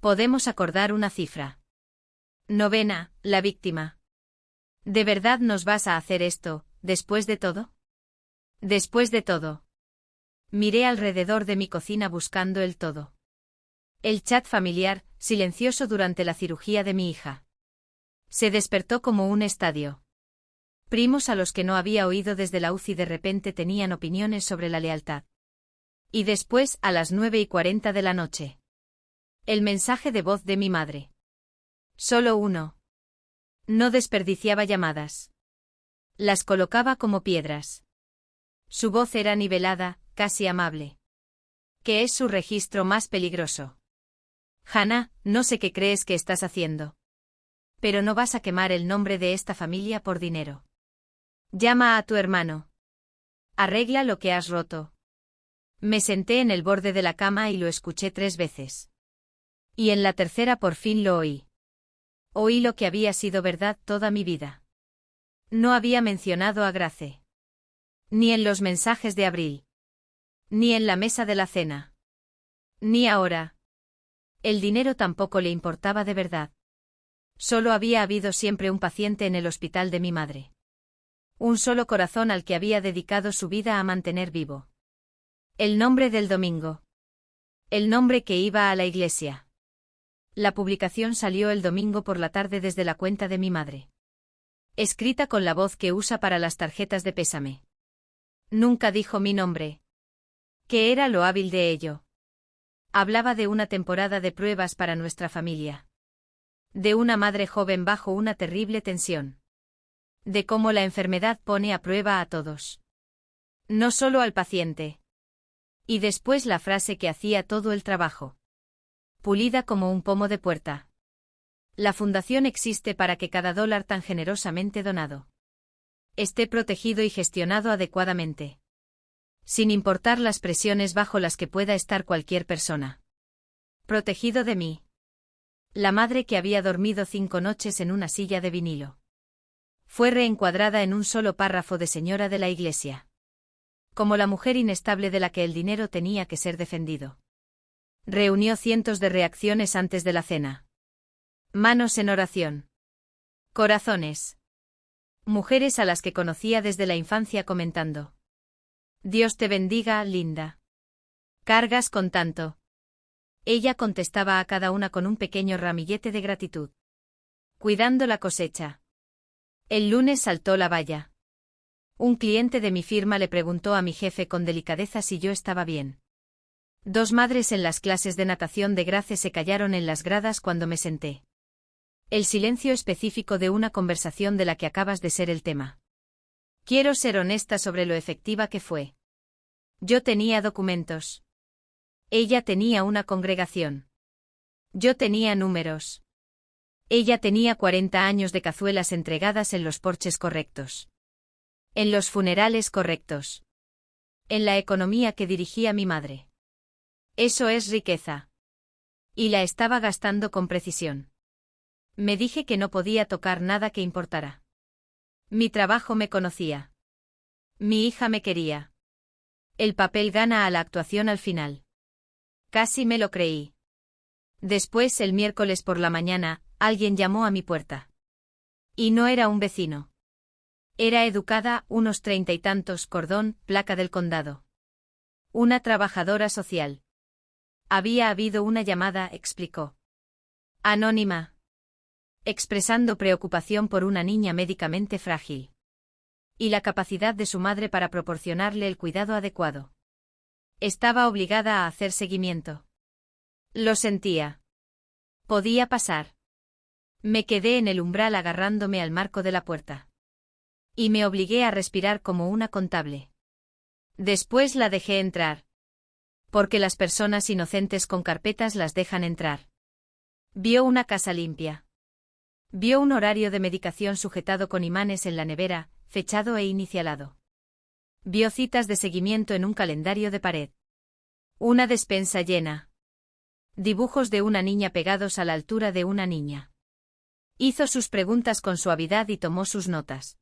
S1: Podemos acordar una cifra. Novena, la víctima. ¿De verdad nos vas a hacer esto, después de todo? Después de todo. Miré alrededor de mi cocina buscando el todo. El chat familiar, silencioso durante la cirugía de mi hija. Se despertó como un estadio. Primos a los que no había oído desde la UCI de repente tenían opiniones sobre la lealtad. Y después, a las 9:40 de la noche. El mensaje de voz de mi madre. Solo uno. No desperdiciaba llamadas. Las colocaba como piedras. Su voz era nivelada, casi amable. ¿Qué es su registro más peligroso? Hannah, no sé qué crees que estás haciendo. Pero no vas a quemar el nombre de esta familia por dinero. Llama a tu hermano. Arregla lo que has roto. Me senté en el borde de la cama y lo escuché 3 veces. Y en la tercera por fin lo oí. Oí lo que había sido verdad toda mi vida. No había mencionado a Grace. Ni en los mensajes de abril. Ni en la mesa de la cena. Ni ahora. El dinero tampoco le importaba de verdad. Solo había habido siempre un paciente en el hospital de mi madre. Un solo corazón al que había dedicado su vida a mantener vivo. El nombre del domingo. El nombre que iba a la iglesia. La publicación salió el domingo por la tarde desde la cuenta de mi madre. Escrita con la voz que usa para las tarjetas de pésame. Nunca dijo mi nombre. ¿Qué era lo hábil de ello? Hablaba de una temporada de pruebas para nuestra familia. De una madre joven bajo una terrible tensión. De cómo la enfermedad pone a prueba a todos. No solo al paciente. Y después la frase que hacía todo el trabajo. Pulida como un pomo de puerta. La fundación existe para que cada dólar tan generosamente donado esté protegido y gestionado adecuadamente. Sin importar las presiones bajo las que pueda estar cualquier persona. Protegido de mí. La madre que había dormido 5 noches en una silla de vinilo. Fue reencuadrada en un solo párrafo de señora de la iglesia. Como la mujer inestable de la que el dinero tenía que ser defendido. Reunió cientos de reacciones antes de la cena. Manos en oración. Corazones. Mujeres a las que conocía desde la infancia comentando. Dios te bendiga, linda. Cargas con tanto. Ella contestaba a cada una con un pequeño ramillete de gratitud. Cuidando la cosecha. El lunes saltó la valla. Un cliente de mi firma le preguntó a mi jefe con delicadeza si yo estaba bien. Dos madres en las clases de natación de Grace se callaron en las gradas cuando me senté. El silencio específico de una conversación de la que acabas de ser el tema. Quiero ser honesta sobre lo efectiva que fue. Yo tenía documentos. Ella tenía una congregación. Yo tenía números. Ella tenía 40 años de cazuelas entregadas en los porches correctos. En los funerales correctos. En la economía que dirigía mi madre. Eso es riqueza. Y la estaba gastando con precisión. Me dije que no podía tocar nada que importara. Mi trabajo me conocía. Mi hija me quería. El papel gana a la actuación al final. Casi me lo creí. Después, el miércoles por la mañana, alguien llamó a mi puerta. Y no era un vecino. Era educada, unos 30 y tantos, cordón, placa del condado. Una trabajadora social. Había habido una llamada, explicó. Anónima. Expresando preocupación por una niña médicamente frágil. Y la capacidad de su madre para proporcionarle el cuidado adecuado. Estaba obligada a hacer seguimiento. Lo sentía. Podía pasar. Me quedé en el umbral agarrándome al marco de la puerta. Y me obligué a respirar como una contable. Después la dejé entrar. Porque las personas inocentes con carpetas las dejan entrar. Vio una casa limpia. Vio un horario de medicación sujetado con imanes en la nevera, fechado e inicialado. Vio citas de seguimiento en un calendario de pared. Una despensa llena. Dibujos de una niña pegados a la altura de una niña. Hizo sus preguntas con suavidad y tomó sus notas.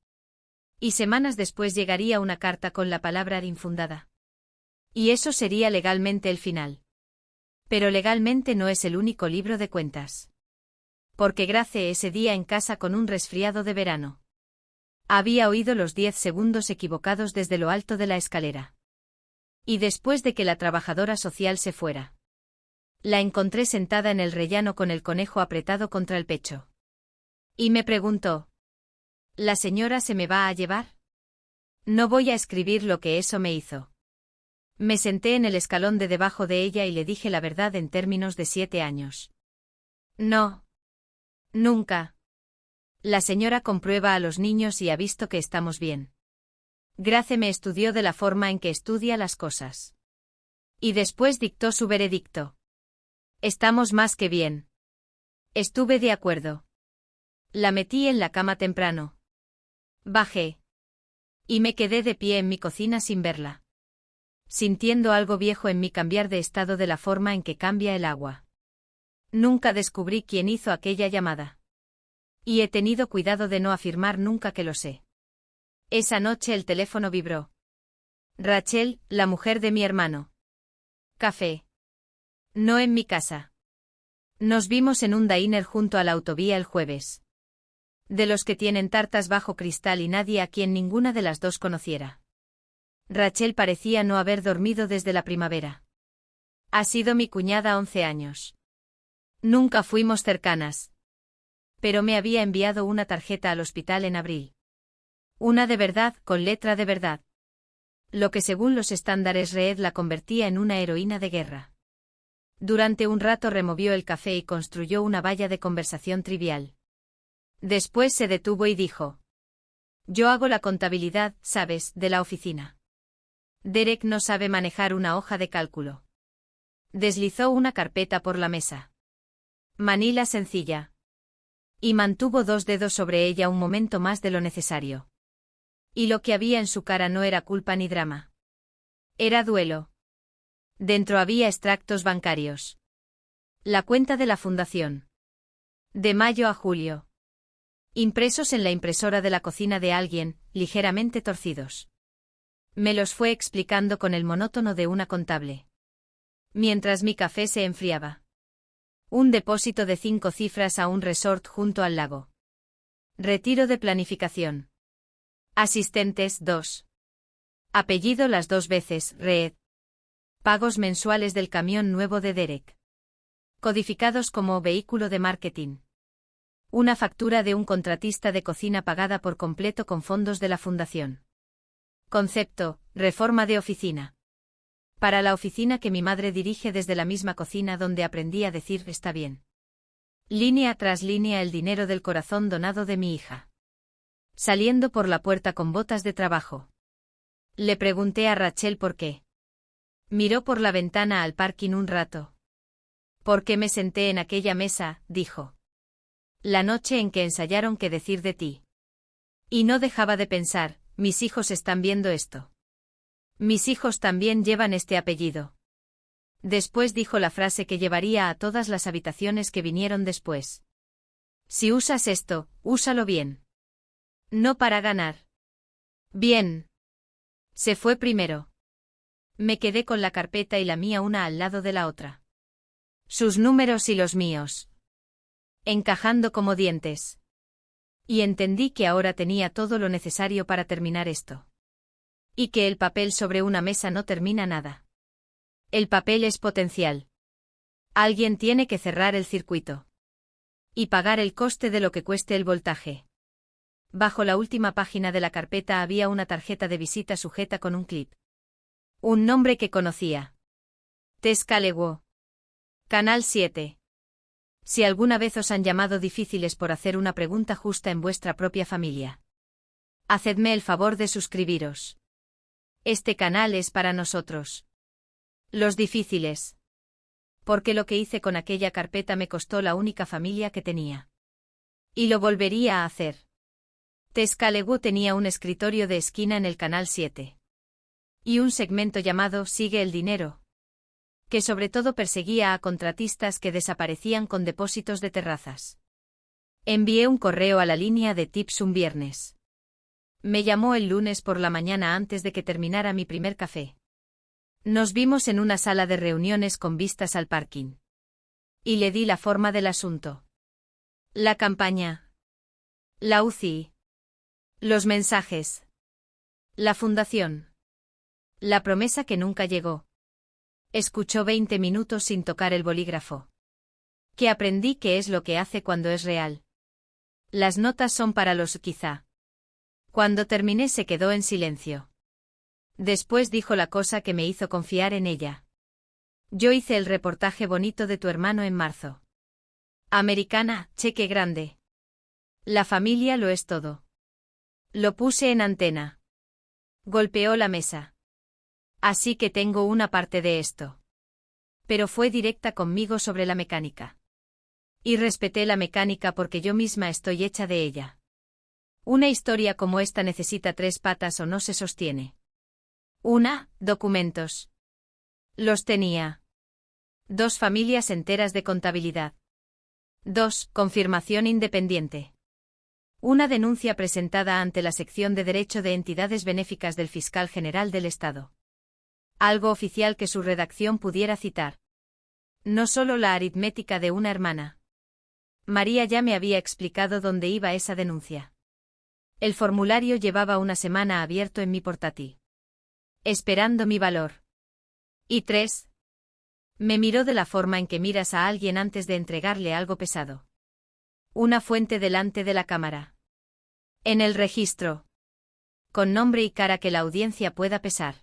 S1: Y semanas después llegaría una carta con la palabra infundada. Y eso sería legalmente el final. Pero legalmente no es el único libro de cuentas. Porque Grace ese día en casa con un resfriado de verano. Había oído los 10 segundos equivocados desde lo alto de la escalera. Y después de que la trabajadora social se fuera. La encontré sentada en el rellano con el conejo apretado contra el pecho. Y me preguntó. ¿La señora se me va a llevar? No voy a escribir lo que eso me hizo. Me senté en el escalón de debajo de ella y le dije la verdad en términos de 7 años. No. Nunca. La señora comprueba a los niños y ha visto que estamos bien. Grace me estudió de la forma en que estudia las cosas. Y después dictó su veredicto. Estamos más que bien. Estuve de acuerdo. La metí en la cama temprano. Bajé. Y me quedé de pie en mi cocina sin verla. Sintiendo algo viejo en mí cambiar de estado de la forma en que cambia el agua. Nunca descubrí quién hizo aquella llamada. Y he tenido cuidado de no afirmar nunca que lo sé. Esa noche el teléfono vibró. Rachel, la mujer de mi hermano. Café. No en mi casa. Nos vimos en un diner junto a la autovía el jueves. De los que tienen tartas bajo cristal y nadie a quien ninguna de las dos conociera. Rachel parecía no haber dormido desde la primavera. Ha sido mi cuñada 11 años. Nunca fuimos cercanas. Pero me había enviado una tarjeta al hospital en abril. Una de verdad, con letra de verdad. Lo que según los estándares Reed la convertía en una heroína de guerra. Durante un rato removió el café y construyó una valla de conversación trivial. Después se detuvo y dijo. Yo hago la contabilidad, ¿sabes?, de la oficina. Derek no sabe manejar una hoja de cálculo. Deslizó una carpeta por la mesa. Manila sencilla. Y mantuvo 2 dedos sobre ella un momento más de lo necesario. Y lo que había en su cara no era culpa ni drama. Era duelo. Dentro había extractos bancarios. La cuenta de la fundación. De mayo a julio. Impresos en la impresora de la cocina de alguien, ligeramente torcidos. Me los fue explicando con el monótono de una contable. Mientras mi café se enfriaba. Un depósito de 5 cifras a un resort junto al lago. Retiro de planificación. Asistentes 2. Apellido las 2 veces, Reed. Pagos mensuales del camión nuevo de Derek. Codificados como vehículo de marketing. Una factura de un contratista de cocina pagada por completo con fondos de la fundación. Concepto: reforma de oficina. Para la oficina que mi madre dirige desde la misma cocina donde aprendí a decir está bien. Línea tras línea el dinero del corazón donado de mi hija. Saliendo por la puerta con botas de trabajo. Le pregunté a Rachel por qué. Miró por la ventana al parking un rato. ¿Por qué me senté en aquella mesa?, dijo. La noche en que ensayaron qué decir de ti. Y no dejaba de pensar, mis hijos están viendo esto. Mis hijos también llevan este apellido. Después dijo la frase que llevaría a todas las habitaciones que vinieron después. Si usas esto, úsalo bien. No para ganar. Bien. Se fue primero. Me quedé con la carpeta y la mía una al lado de la otra. Sus números y los míos. Encajando como dientes. Y entendí que ahora tenía todo lo necesario para terminar esto. Y que el papel sobre una mesa no termina nada. El papel es potencial. Alguien tiene que cerrar el circuito. Y pagar el coste de lo que cueste el voltaje. Bajo la última página de la carpeta había una tarjeta de visita sujeta con un clip. Un nombre que conocía. Tess Calewo. Canal 7. Si alguna vez os han llamado difíciles por hacer una pregunta justa en vuestra propia familia, hacedme el favor de suscribiros. Este canal es para nosotros. Los difíciles. Porque lo que hice con aquella carpeta me costó la única familia que tenía. Y lo volvería a hacer. Tess Calewo tenía un escritorio de esquina en el Canal 7. Y un segmento llamado Sigue el dinero, que sobre todo perseguía a contratistas que desaparecían con depósitos de terrazas. Envié un correo a la línea de tips un viernes. Me llamó el lunes por la mañana antes de que terminara mi primer café. Nos vimos en una sala de reuniones con vistas al parking. Y le di la forma del asunto. La campaña. La UCI. Los mensajes. La fundación. La promesa que nunca llegó. Escuchó 20 minutos sin tocar el bolígrafo. Que aprendí que es lo que hace cuando es real. Las notas son para los quizá. Cuando terminé se quedó en silencio. Después dijo la cosa que me hizo confiar en ella. Yo hice el reportaje bonito de tu hermano en marzo. Americana, cheque grande. La familia lo es todo. Lo puse en antena. Golpeó la mesa. Así que tengo una parte de esto. Pero fue directa conmigo sobre la mecánica. Y respeté la mecánica porque yo misma estoy hecha de ella. Una historia como esta necesita 3 patas o no se sostiene. 1, documentos. Los tenía. 2, familias enteras de contabilidad. 2, confirmación independiente. Una denuncia presentada ante la sección de Derecho de Entidades Benéficas del Fiscal General del Estado. Algo oficial que su redacción pudiera citar. No solo la aritmética de una hermana. María ya me había explicado dónde iba esa denuncia. El formulario llevaba una semana abierto en mi portátil. Esperando mi valor. Y 3. Me miró de la forma en que miras a alguien antes de entregarle algo pesado. Una fuente delante de la cámara. En el registro. Con nombre y cara que la audiencia pueda pesar.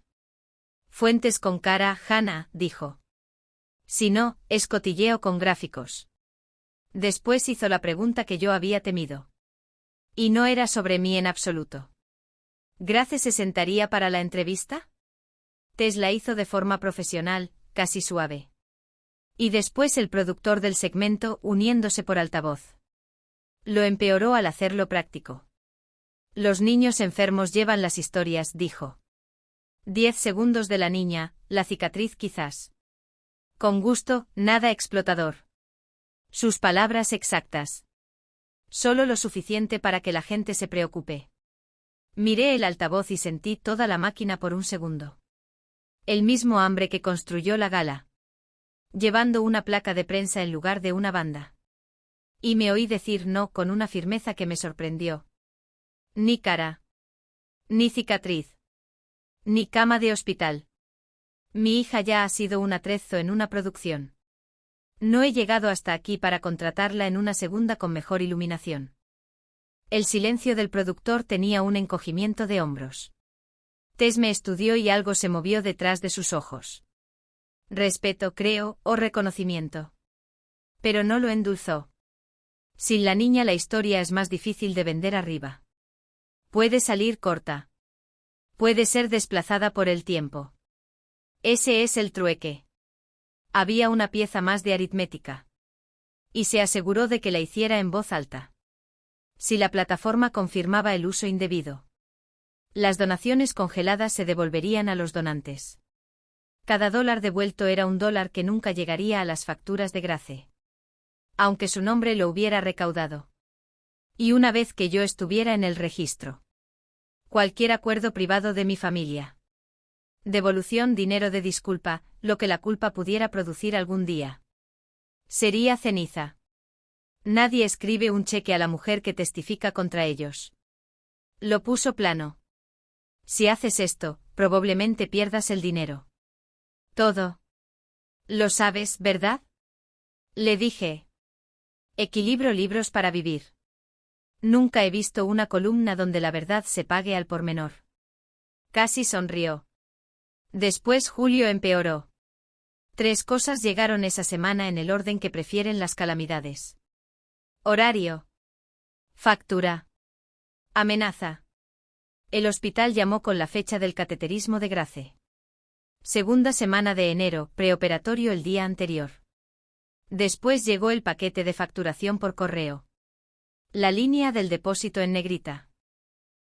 S1: Fuentes con cara, Hannah, dijo. Si no, es cotilleo con gráficos. Después hizo la pregunta que yo había temido. Y no era sobre mí en absoluto. ¿Grace se sentaría para la entrevista? Tess la hizo de forma profesional, casi suave. Y después el productor del segmento uniéndose por altavoz. Lo empeoró al hacerlo práctico. Los niños enfermos llevan las historias, dijo. 10 segundos de la niña, la cicatriz quizás. Con gusto, nada explotador. Sus palabras exactas. Solo lo suficiente para que la gente se preocupe. Miré el altavoz y sentí toda la máquina por un segundo. El mismo hambre que construyó la gala. Llevando una placa de prensa en lugar de una banda. Y me oí decir no con una firmeza que me sorprendió. Ni cara. Ni cicatriz. Ni cama de hospital. Mi hija ya ha sido un atrezo en una producción. No he llegado hasta aquí para contratarla en una segunda con mejor iluminación. El silencio del productor tenía un encogimiento de hombros. Tess me estudió y algo se movió detrás de sus ojos. Respeto, creo, o reconocimiento. Pero no lo endulzó. Sin la niña la historia es más difícil de vender arriba. Puede salir corta. Puede ser desplazada por el tiempo. Ese es el trueque. Había una pieza más de aritmética. Y se aseguró de que la hiciera en voz alta. Si la plataforma confirmaba el uso indebido. Las donaciones congeladas se devolverían a los donantes. Cada dólar devuelto era un dólar que nunca llegaría a las facturas de Grace. Aunque su nombre lo hubiera recaudado. Y una vez que yo estuviera en el registro. Cualquier acuerdo privado de mi familia. Devolución, dinero de disculpa, lo que la culpa pudiera producir algún día. Sería ceniza. Nadie escribe un cheque a la mujer que testifica contra ellos. Lo puso plano. Si haces esto, probablemente pierdas el dinero. Todo. Lo sabes, ¿verdad? Le dije. Equilibro libros para vivir. Nunca he visto una columna donde la verdad se pague al por menor. Casi sonrió. Después Julio empeoró. 3 cosas llegaron esa semana en el orden que prefieren las calamidades. Horario. Factura. Amenaza. El hospital llamó con la fecha del cateterismo de Grace. Segunda semana de enero, preoperatorio el día anterior. Después llegó el paquete de facturación por correo. La línea del depósito en negrita.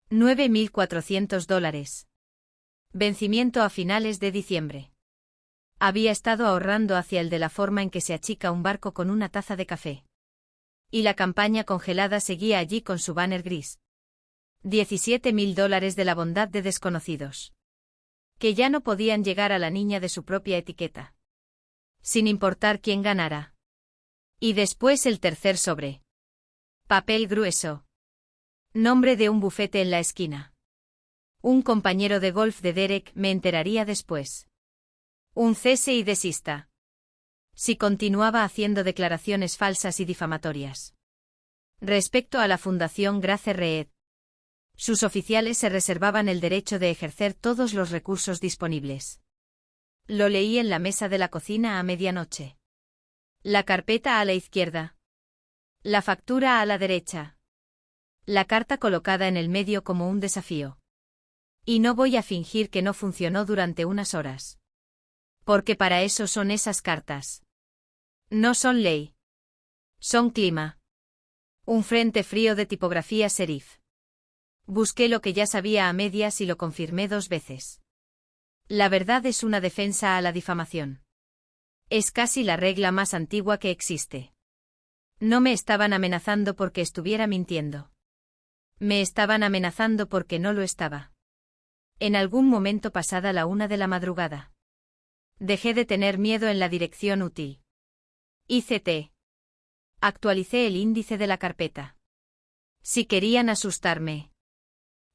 S1: $9.400. Vencimiento a finales de diciembre. Había estado ahorrando hacia el de la forma en que se achica un barco con una taza de café. Y la campaña congelada seguía allí con su banner gris. $17.000 de la bondad de desconocidos. Que ya no podían llegar a la niña de su propia etiqueta. Sin importar quién ganara. Y después el tercer sobre. Papel grueso. Nombre de un bufete en la esquina. Un compañero de golf de Derek, me enteraría después. Un cese y desista. Si continuaba haciendo declaraciones falsas y difamatorias. Respecto a la Fundación Grace Reed. Sus oficiales se reservaban el derecho de ejercer todos los recursos disponibles. Lo leí en la mesa de la cocina a medianoche. La carpeta a la izquierda. La factura a la derecha. La carta colocada en el medio como un desafío. Y no voy a fingir que no funcionó durante unas horas. Porque para eso son esas cartas. No son ley. Son clima. Un frente frío de tipografía serif. Busqué lo que ya sabía a medias y lo confirmé 2 veces. La verdad es una defensa a la difamación. Es casi la regla más antigua que existe. No me estaban amenazando porque estuviera mintiendo. Me estaban amenazando porque no lo estaba. En algún momento pasada la 1 de la madrugada. Dejé de tener miedo en la dirección útil. ICT. Actualicé el índice de la carpeta. Si querían asustarme.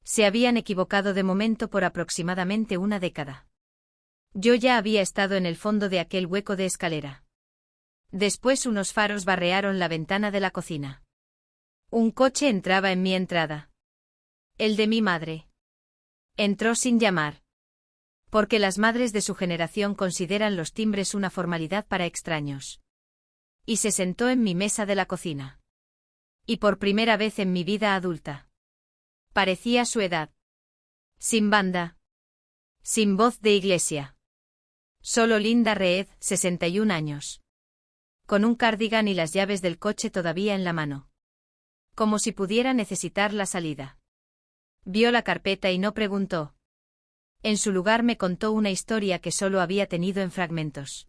S1: Se habían equivocado de momento por aproximadamente 1 década. Yo ya había estado en el fondo de aquel hueco de escalera. Después unos faros barrearon la ventana de la cocina. Un coche entraba en mi entrada. El de mi madre. Entró sin llamar. Porque las madres de su generación consideran los timbres una formalidad para extraños. Y se sentó en mi mesa de la cocina. Y por primera vez en mi vida adulta. Parecía su edad. Sin banda. Sin voz de iglesia. Solo Linda Reed, 61 años. Con un cardigan y las llaves del coche todavía en la mano. Como si pudiera necesitar la salida. Vio la carpeta y no preguntó. En su lugar me contó una historia que solo había tenido en fragmentos.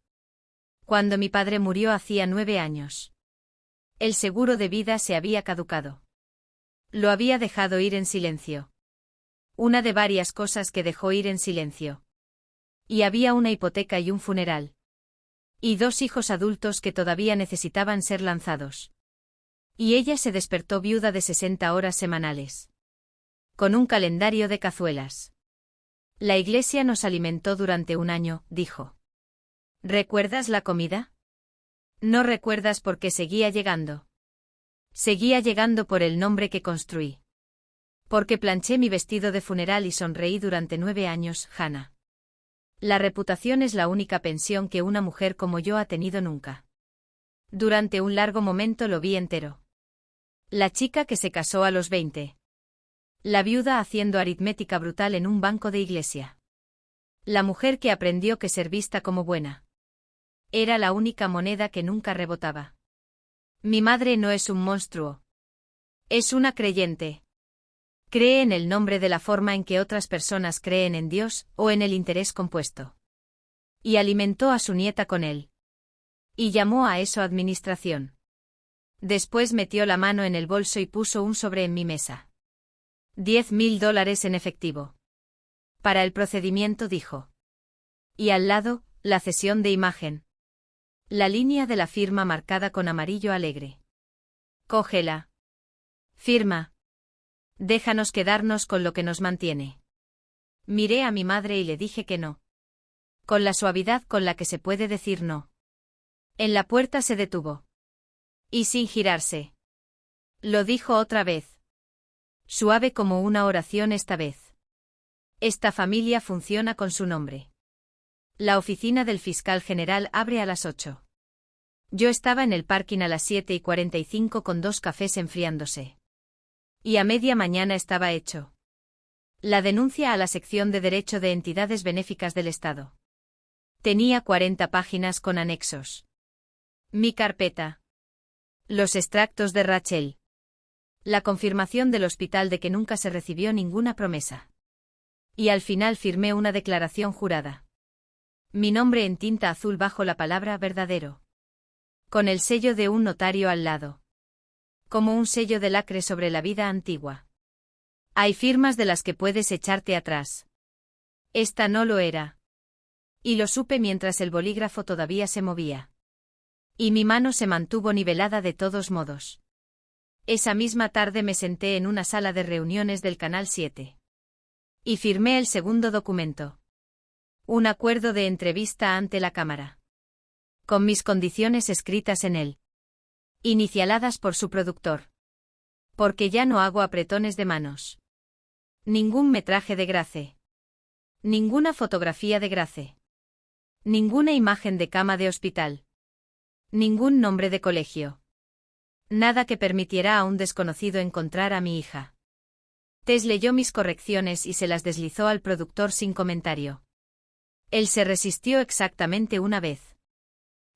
S1: Cuando mi padre murió hacía 9 años. El seguro de vida se había caducado. Lo había dejado ir en silencio. Una de varias cosas que dejó ir en silencio. Y había una hipoteca y un funeral. Y 2 hijos adultos que todavía necesitaban ser lanzados. Y ella se despertó viuda de 60 horas semanales. Con un calendario de cazuelas. La iglesia nos alimentó durante un año, dijo. ¿Recuerdas la comida? No recuerdas por qué seguía llegando. Seguía llegando por el nombre que construí. Porque planché mi vestido de funeral y sonreí durante 9 años, Hannah. La reputación es la única pensión que una mujer como yo ha tenido nunca. Durante un largo momento lo vi entero. La chica que se casó a los 20. La viuda haciendo aritmética brutal en un banco de iglesia. La mujer que aprendió que ser vista como buena era la única moneda que nunca rebotaba. Mi madre no es un monstruo. Es una creyente. Cree en el nombre de la forma en que otras personas creen en Dios, o en el interés compuesto. Y alimentó a su nieta con él. Y llamó a eso administración. Después metió la mano en el bolso y puso un sobre en mi mesa. $10.000 en efectivo. Para el procedimiento, dijo. Y al lado, la cesión de imagen. La línea de la firma marcada con amarillo alegre. Cógela. Firma. Déjanos quedarnos con lo que nos mantiene. Miré a mi madre y le dije que no. Con la suavidad con la que se puede decir no. En la puerta se detuvo. Y sin girarse. Lo dijo otra vez. Suave como una oración esta vez. Esta familia funciona con su nombre. La oficina del fiscal general abre a las 8. Yo estaba en el parking a las 7:45 con 2 cafés enfriándose. Y a media mañana estaba hecho. La denuncia a la sección de Derecho de Entidades Benéficas del Estado. Tenía 40 páginas con anexos. Mi carpeta. Los extractos de Rachel. La confirmación del hospital de que nunca se recibió ninguna promesa. Y al final firmé una declaración jurada. Mi nombre en tinta azul bajo la palabra verdadero. Con el sello de un notario al lado. Como un sello de lacre sobre la vida antigua. Hay firmas de las que puedes echarte atrás. Esta no lo era. Y lo supe mientras el bolígrafo todavía se movía. Y mi mano se mantuvo nivelada de todos modos. Esa misma tarde me senté en una sala de reuniones del Canal 7. Y firmé el segundo documento. Un acuerdo de entrevista ante la Cámara. Con mis condiciones escritas en él. Inicialadas por su productor. Porque ya no hago apretones de manos. Ningún metraje de Grace. Ninguna fotografía de Grace. Ninguna imagen de cama de hospital. Ningún nombre de colegio. Nada que permitiera a un desconocido encontrar a mi hija. Tess leyó mis correcciones y se las deslizó al productor sin comentario. Él se resistió exactamente una vez.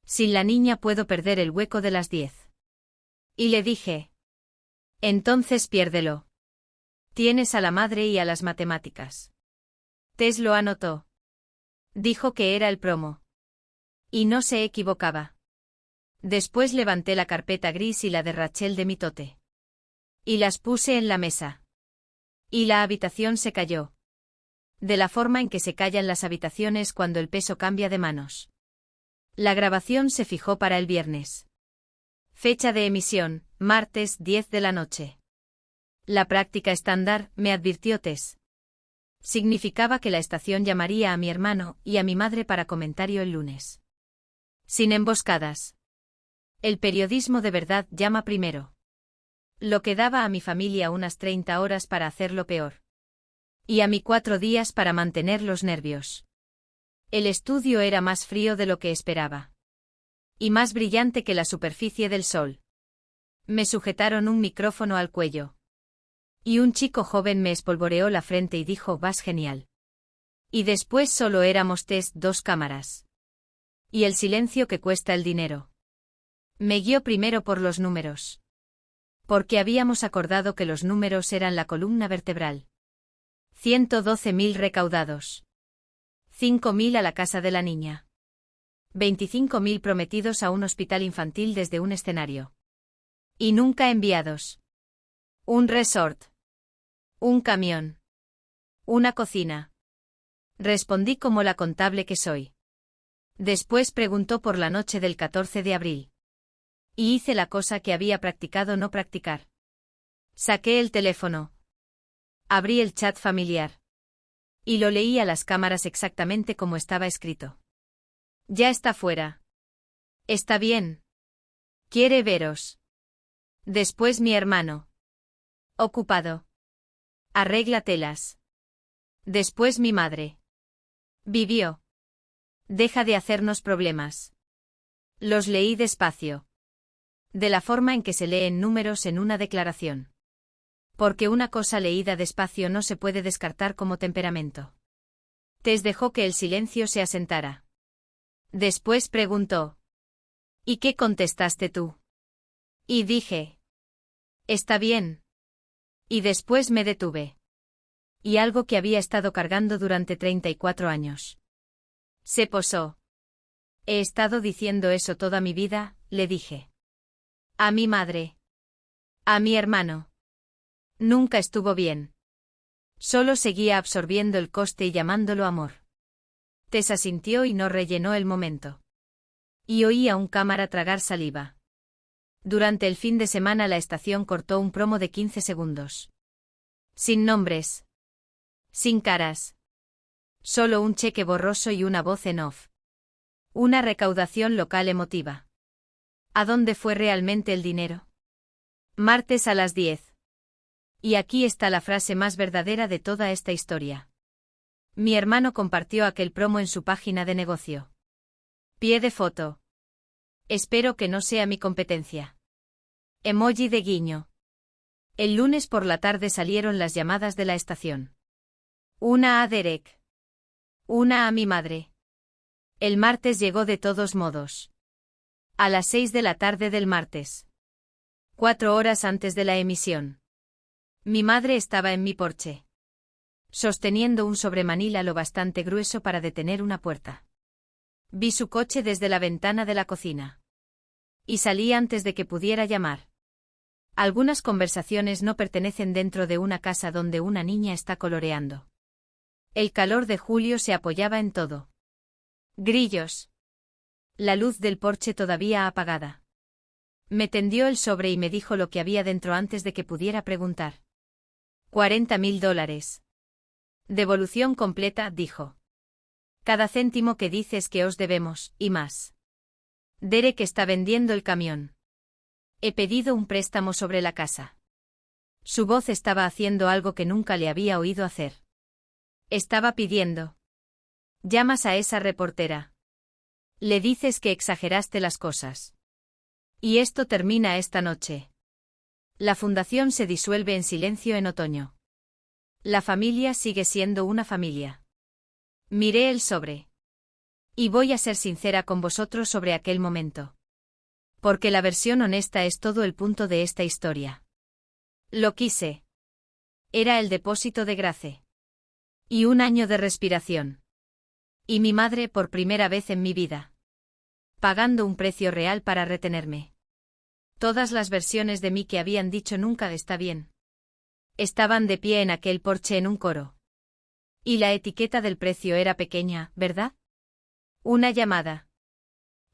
S1: Sin la niña puedo perder el hueco de las 10. Y le dije. Entonces piérdelo. Tienes a la madre y a las matemáticas. Tess lo anotó. Dijo que era el promo. Y no se equivocaba. Después levanté la carpeta gris y la de Rachel de mitote. Y las puse en la mesa. Y la habitación se cayó. De la forma en que se callan las habitaciones cuando el peso cambia de manos. La grabación se fijó para el viernes. Fecha de emisión, martes 10 de la noche. La práctica estándar, me advirtió Tess. Significaba que la estación llamaría a mi hermano y a mi madre para comentario el lunes. Sin emboscadas. El periodismo de verdad llama primero. Lo que daba a mi familia unas 30 horas para hacerlo peor. Y a mí 4 días para mantener los nervios. El estudio era más frío de lo que esperaba. Y más brillante que la superficie del sol. Me sujetaron un micrófono al cuello. Y un chico joven me espolvoreó la frente y dijo: vas genial. Y después solo éramos Tess, 2 cámaras. Y el silencio que cuesta el dinero. Me guió primero por los números. Porque habíamos acordado que los números eran la columna vertebral. 112.000 recaudados. 5.000 a la casa de la niña. 25.000 prometidos a un hospital infantil desde un escenario. Y nunca enviados. Un resort. Un camión. Una cocina. Respondí como la contable que soy. Después preguntó por la noche del 14 de abril. Y hice la cosa que había practicado no practicar. Saqué el teléfono. Abrí el chat familiar. Y lo leí a las cámaras exactamente como estaba escrito. Ya está fuera. Está bien. Quiere veros. Después mi hermano. Ocupado. Arregla telas. Después mi madre. Vivió. Deja de hacernos problemas. Los leí despacio. De la forma en que se leen números en una declaración. Porque una cosa leída despacio no se puede descartar como temperamento. Tess dejó que el silencio se asentara. Después preguntó. ¿Y qué contestaste tú? Y dije. Está bien. Y después me detuve. Y algo que había estado cargando durante 34 años. Se posó. He estado diciendo eso toda mi vida, le dije. A mi madre. A mi hermano. Nunca estuvo bien. Solo seguía absorbiendo el coste y llamándolo amor. Tess asintió y no rellenó el momento. Y oí a un cámara tragar saliva. Durante el fin de semana la estación cortó un promo de 15 segundos. Sin nombres. Sin caras. Solo un cheque borroso y una voz en off. Una recaudación local emotiva. ¿A dónde fue realmente el dinero? Martes a las 10. Y aquí está la frase más verdadera de toda esta historia. Mi hermano compartió aquel promo en su página de negocio. Pie de foto. Espero que no sea mi competencia. Emoji de guiño. El lunes por la tarde salieron las llamadas de la estación. Una a Derek. Una a mi madre. El martes llegó de todos modos. A las 6 de la tarde del martes. 4 horas antes de la emisión. Mi madre estaba en mi porche. Sosteniendo un sobremanila lo bastante grueso para detener una puerta. Vi su coche desde la ventana de la cocina. Y salí antes de que pudiera llamar. Algunas conversaciones no pertenecen dentro de una casa donde una niña está coloreando. El calor de julio se apoyaba en todo. Grillos. La luz del porche todavía apagada. Me tendió el sobre y me dijo lo que había dentro antes de que pudiera preguntar. $40.000. Devolución completa, dijo. Cada céntimo que dices que os debemos, y más. Derek está vendiendo el camión. He pedido un préstamo sobre la casa. Su voz estaba haciendo algo que nunca le había oído hacer. Estaba pidiendo. Llamas a esa reportera. Le dices que exageraste las cosas. Y esto termina esta noche. La fundación se disuelve en silencio en otoño. La familia sigue siendo una familia. Miré el sobre. Y voy a ser sincera con vosotros sobre aquel momento. Porque la versión honesta es todo el punto de esta historia. Lo quise. Era el depósito de Grace. Y un año de respiración. Y mi madre por primera vez en mi vida. Pagando un precio real para retenerme. Todas las versiones de mí que habían dicho nunca está bien. Estaban de pie en aquel porche en un coro. Y la etiqueta del precio era pequeña, ¿verdad? Una llamada.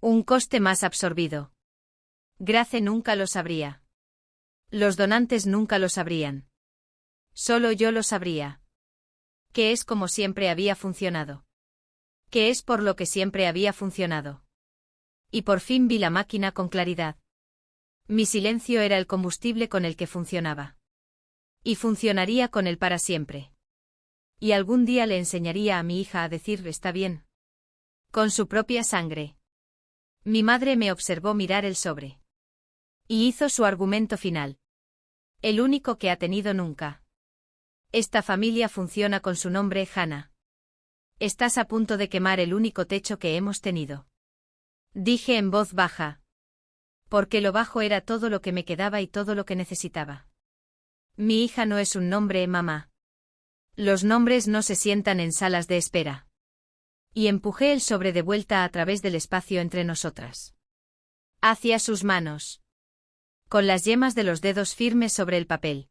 S1: Un coste más absorbido. Grace nunca lo sabría. Los donantes nunca lo sabrían. Solo yo lo sabría. Que es como siempre había funcionado. Que es por lo que siempre había funcionado. Y por fin vi la máquina con claridad. Mi silencio era el combustible con el que funcionaba. Y funcionaría con él para siempre. Y algún día le enseñaría a mi hija a decir está bien. Con su propia sangre. Mi madre me observó mirar el sobre. Y hizo su argumento final. El único que ha tenido nunca. Esta familia funciona con su nombre, Hannah. Estás a punto de quemar el único techo que hemos tenido. Dije en voz baja. Porque lo bajo era todo lo que me quedaba y todo lo que necesitaba. Mi hija no es un nombre, mamá. Los nombres no se sientan en salas de espera. Y empujé el sobre de vuelta a través del espacio entre nosotras. Hacia sus manos. Con las yemas de los dedos firmes sobre el papel.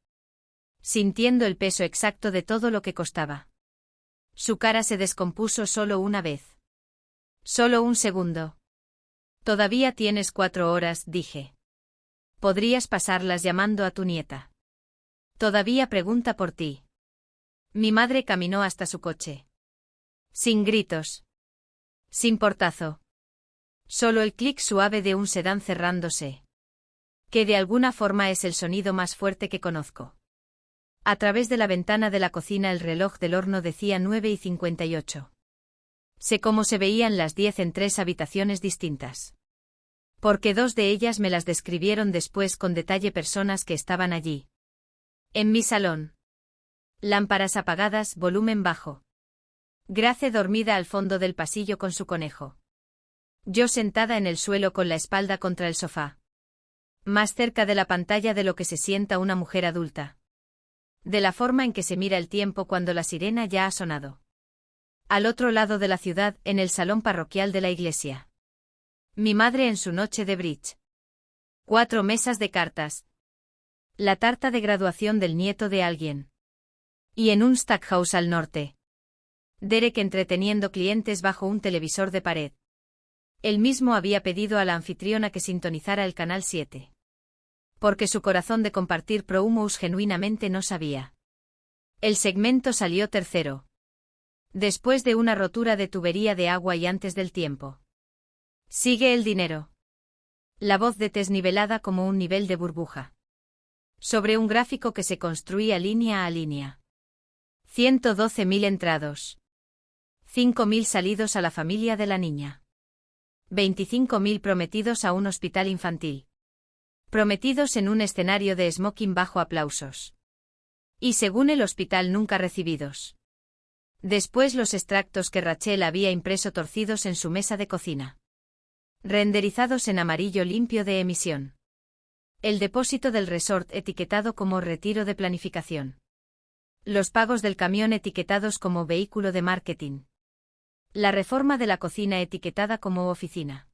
S1: Sintiendo el peso exacto de todo lo que costaba. Su cara se descompuso solo una vez. Solo un segundo. Todavía tienes 4 horas, dije. Podrías pasarlas llamando a tu nieta. Todavía pregunta por ti. Mi madre caminó hasta su coche. Sin gritos. Sin portazo. Solo el clic suave de un sedán cerrándose. Que de alguna forma es el sonido más fuerte que conozco. A través de la ventana de la cocina el reloj del horno decía 9:58. Sé cómo se veían las 10 en 3 habitaciones distintas. Porque 2 de ellas me las describieron después con detalle personas que estaban allí. En mi salón. Lámparas apagadas, volumen bajo. Grace dormida al fondo del pasillo con su conejo. Yo sentada en el suelo con la espalda contra el sofá. Más cerca de la pantalla de lo que se sienta una mujer adulta. De la forma en que se mira el tiempo cuando la sirena ya ha sonado. Al otro lado de la ciudad, en el salón parroquial de la iglesia. Mi madre en su noche de bridge. 4 mesas de cartas. La tarta de graduación del nieto de alguien. Y en un Stackhouse al norte. Derek entreteniendo clientes bajo un televisor de pared. Él mismo había pedido a la anfitriona que sintonizara el canal 7. Porque su corazón de compartir Promous genuinamente no sabía. El segmento salió tercero. Después de una rotura de tubería de agua y antes del tiempo. Sigue el dinero. La voz de Tess nivelada como un nivel de burbuja. Sobre un gráfico que se construía línea a línea. 112.000 entrados. 5.000 salidos a la familia de la niña. 25.000 prometidos a un hospital infantil. Prometidos en un escenario de smoking bajo aplausos. Y según el hospital nunca recibidos. Después los extractos que Rachel había impreso torcidos en su mesa de cocina. Renderizados en amarillo limpio de emisión. El depósito del resort etiquetado como retiro de planificación. Los pagos del camión etiquetados como vehículo de marketing. La reforma de la cocina etiquetada como oficina.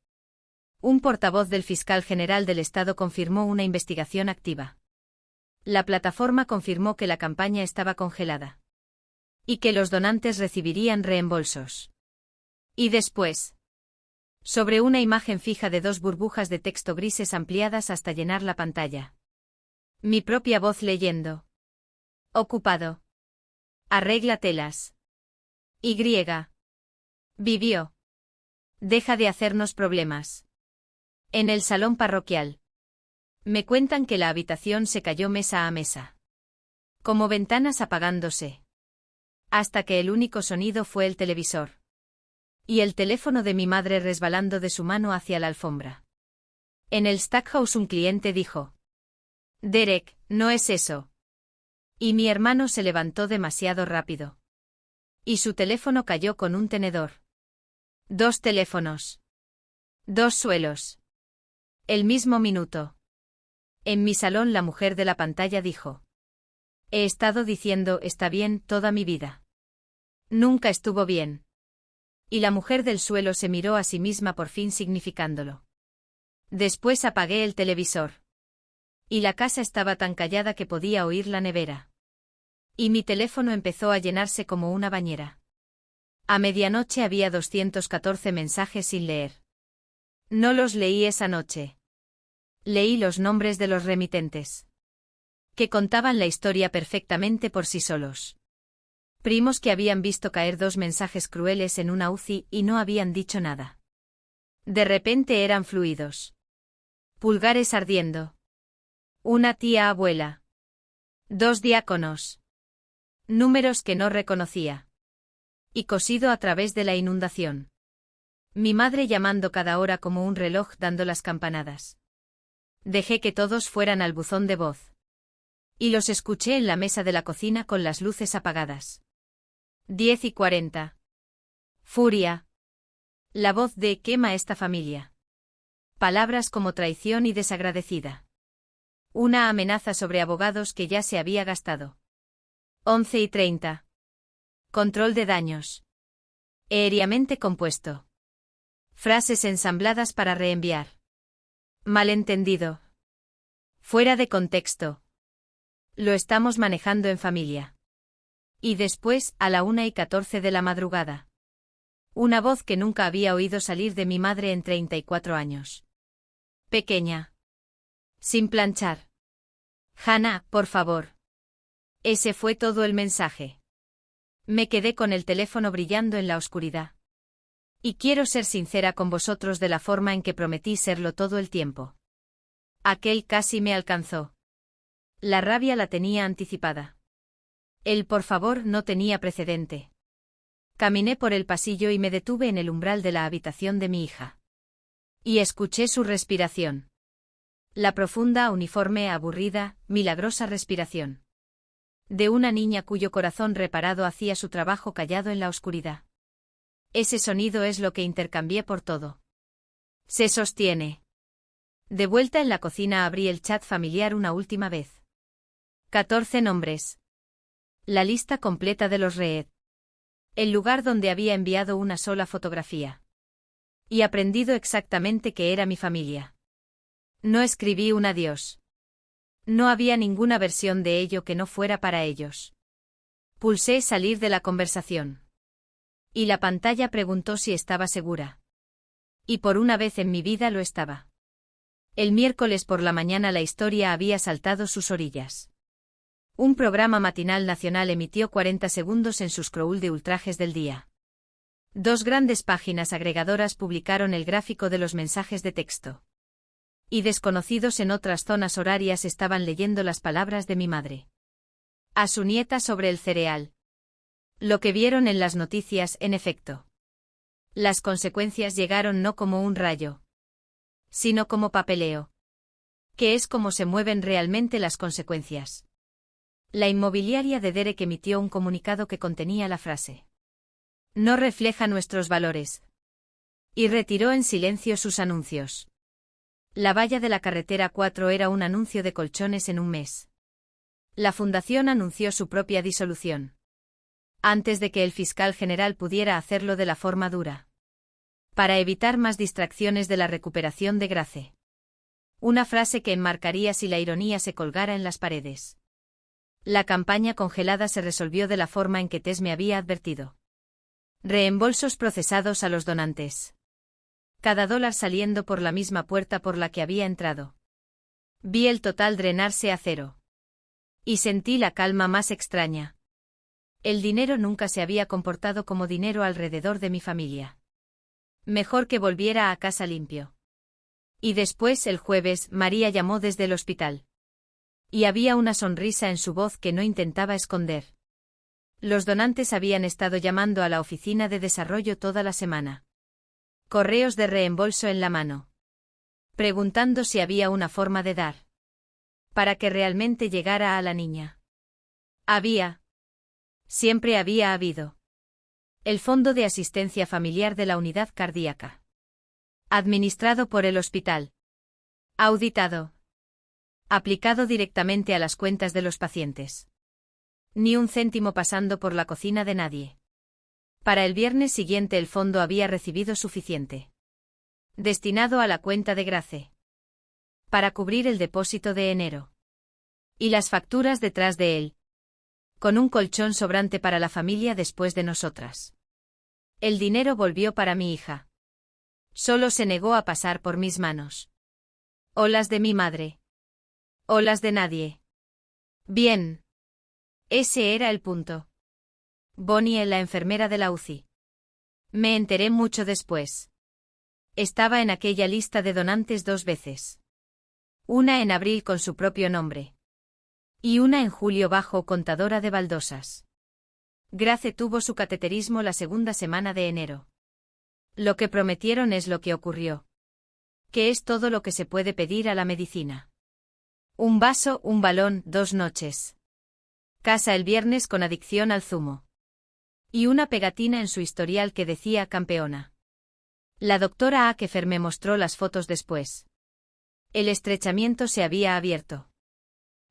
S1: Un portavoz del fiscal general del estado confirmó una investigación activa. La plataforma confirmó que la campaña estaba congelada. Y que los donantes recibirían reembolsos. Y después. Sobre una imagen fija de 2 burbujas de texto grises ampliadas hasta llenar la pantalla. Mi propia voz leyendo. Ocupado. Arregla telas. Y. Vivió. Deja de hacernos problemas. En el salón parroquial. Me cuentan que la habitación se cayó mesa a mesa. Como ventanas apagándose. Hasta que el único sonido fue el televisor. Y el teléfono de mi madre resbalando de su mano hacia la alfombra. En el Stackhouse un cliente dijo. Derek, no es eso. Y mi hermano se levantó demasiado rápido. Y su teléfono cayó con un tenedor. 2 teléfonos. 2 suelos. El mismo minuto. En mi salón la mujer de la pantalla dijo. He estado diciendo está bien toda mi vida. Nunca estuvo bien. Y la mujer del suelo se miró a sí misma por fin significándolo. Después apagué el televisor. Y la casa estaba tan callada que podía oír la nevera. Y mi teléfono empezó a llenarse como una bañera. A medianoche había 214 mensajes sin leer. No los leí esa noche. Leí los nombres de los remitentes. Que contaban la historia perfectamente por sí solos. Primos que habían visto caer 2 mensajes crueles en una UCI y no habían dicho nada. De repente eran fluidos. Pulgares ardiendo. Una tía abuela. 2 diáconos. Números que no reconocía. Y cosido a través de la inundación. Mi madre llamando cada hora como un reloj dando las campanadas. Dejé que todos fueran al buzón de voz. Y los escuché en la mesa de la cocina con las luces apagadas. 10:40. Furia. La voz de quema esta familia. Palabras como traición y desagradecida. Una amenaza sobre abogados que ya se había gastado. 11:30. Control de daños. Aéreamente compuesto. Frases ensambladas para reenviar. Malentendido. Fuera de contexto. Lo estamos manejando en familia. Y después, a la 1:14 de la madrugada. Una voz que nunca había oído salir de mi madre en 34 años. Pequeña. Sin planchar. Hannah, por favor. Ese fue todo el mensaje. Me quedé con el teléfono brillando en la oscuridad. Y quiero ser sincera con vosotros de la forma en que prometí serlo todo el tiempo. Aquel casi me alcanzó. La rabia la tenía anticipada. El por favor no tenía precedente. Caminé por el pasillo y me detuve en el umbral de la habitación de mi hija. Y escuché su respiración. La profunda, uniforme, aburrida, milagrosa respiración. De una niña cuyo corazón reparado hacía su trabajo callado en la oscuridad. Ese sonido es lo que intercambié por todo. Se sostiene. De vuelta en la cocina abrí el chat familiar una última vez. 14 nombres. La lista completa de los Reed. El lugar donde había enviado una sola fotografía. Y aprendido exactamente que era mi familia. No escribí un adiós. No había ninguna versión de ello que no fuera para ellos. Pulsé salir de la conversación. Y la pantalla preguntó si estaba segura. Y por una vez en mi vida lo estaba. El miércoles por la mañana la historia había saltado sus orillas. Un programa matinal nacional emitió 40 segundos en su scroll de ultrajes del día. 2 grandes páginas agregadoras publicaron el gráfico de los mensajes de texto. Y desconocidos en otras zonas horarias estaban leyendo las palabras de mi madre. A su nieta sobre el cereal. Lo que vieron en las noticias, en efecto. Las consecuencias llegaron no como un rayo, sino como papeleo. Que es como se mueven realmente las consecuencias. La inmobiliaria de Derek emitió un comunicado que contenía la frase: no refleja nuestros valores. Y retiró en silencio sus anuncios. La valla de la carretera 4 era un anuncio de colchones en un mes. La fundación anunció su propia disolución. Antes de que el fiscal general pudiera hacerlo de la forma dura. Para evitar más distracciones de la recuperación de Grace. Una frase que enmarcaría si la ironía se colgara en las paredes. La campaña congelada se resolvió de la forma en que Tess me había advertido. Reembolsos procesados a los donantes. Cada dólar saliendo por la misma puerta por la que había entrado. Vi el total drenarse a cero. Y sentí la calma más extraña. El dinero nunca se había comportado como dinero alrededor de mi familia. Mejor que volviera a casa limpio. Y después, el jueves, María llamó desde el hospital. Y había una sonrisa en su voz que no intentaba esconder. Los donantes habían estado llamando a la oficina de desarrollo toda la semana. Correos de reembolso en la mano. Preguntando si había una forma de dar. Para que realmente llegara a la niña. Había. Siempre había habido. El Fondo de Asistencia Familiar de la Unidad Cardíaca. Administrado por el hospital. Auditado. Aplicado directamente a las cuentas de los pacientes. Ni un céntimo pasando por la cocina de nadie. Para el viernes siguiente el fondo había recibido suficiente. Destinado a la cuenta de Grace. Para cubrir el depósito de enero. Y las facturas detrás de él. Con un colchón sobrante para la familia después de nosotras. El dinero volvió para mi hija. Solo se negó a pasar por mis manos. O las de mi madre. O las de nadie. Bien. Ese era el punto. Bonnie, la enfermera de la UCI. Me enteré mucho después. Estaba en aquella lista de donantes 2 veces. Una en abril con su propio nombre. Y una en julio bajo contadora de baldosas. Grace tuvo su cateterismo la segunda semana de enero. Lo que prometieron es lo que ocurrió. Que es todo lo que se puede pedir a la medicina. Un vaso, un balón, 2 noches. Casa el viernes con adicción al zumo. Y una pegatina en su historial que decía campeona. La doctora Akefer me mostró las fotos después. El estrechamiento se había abierto.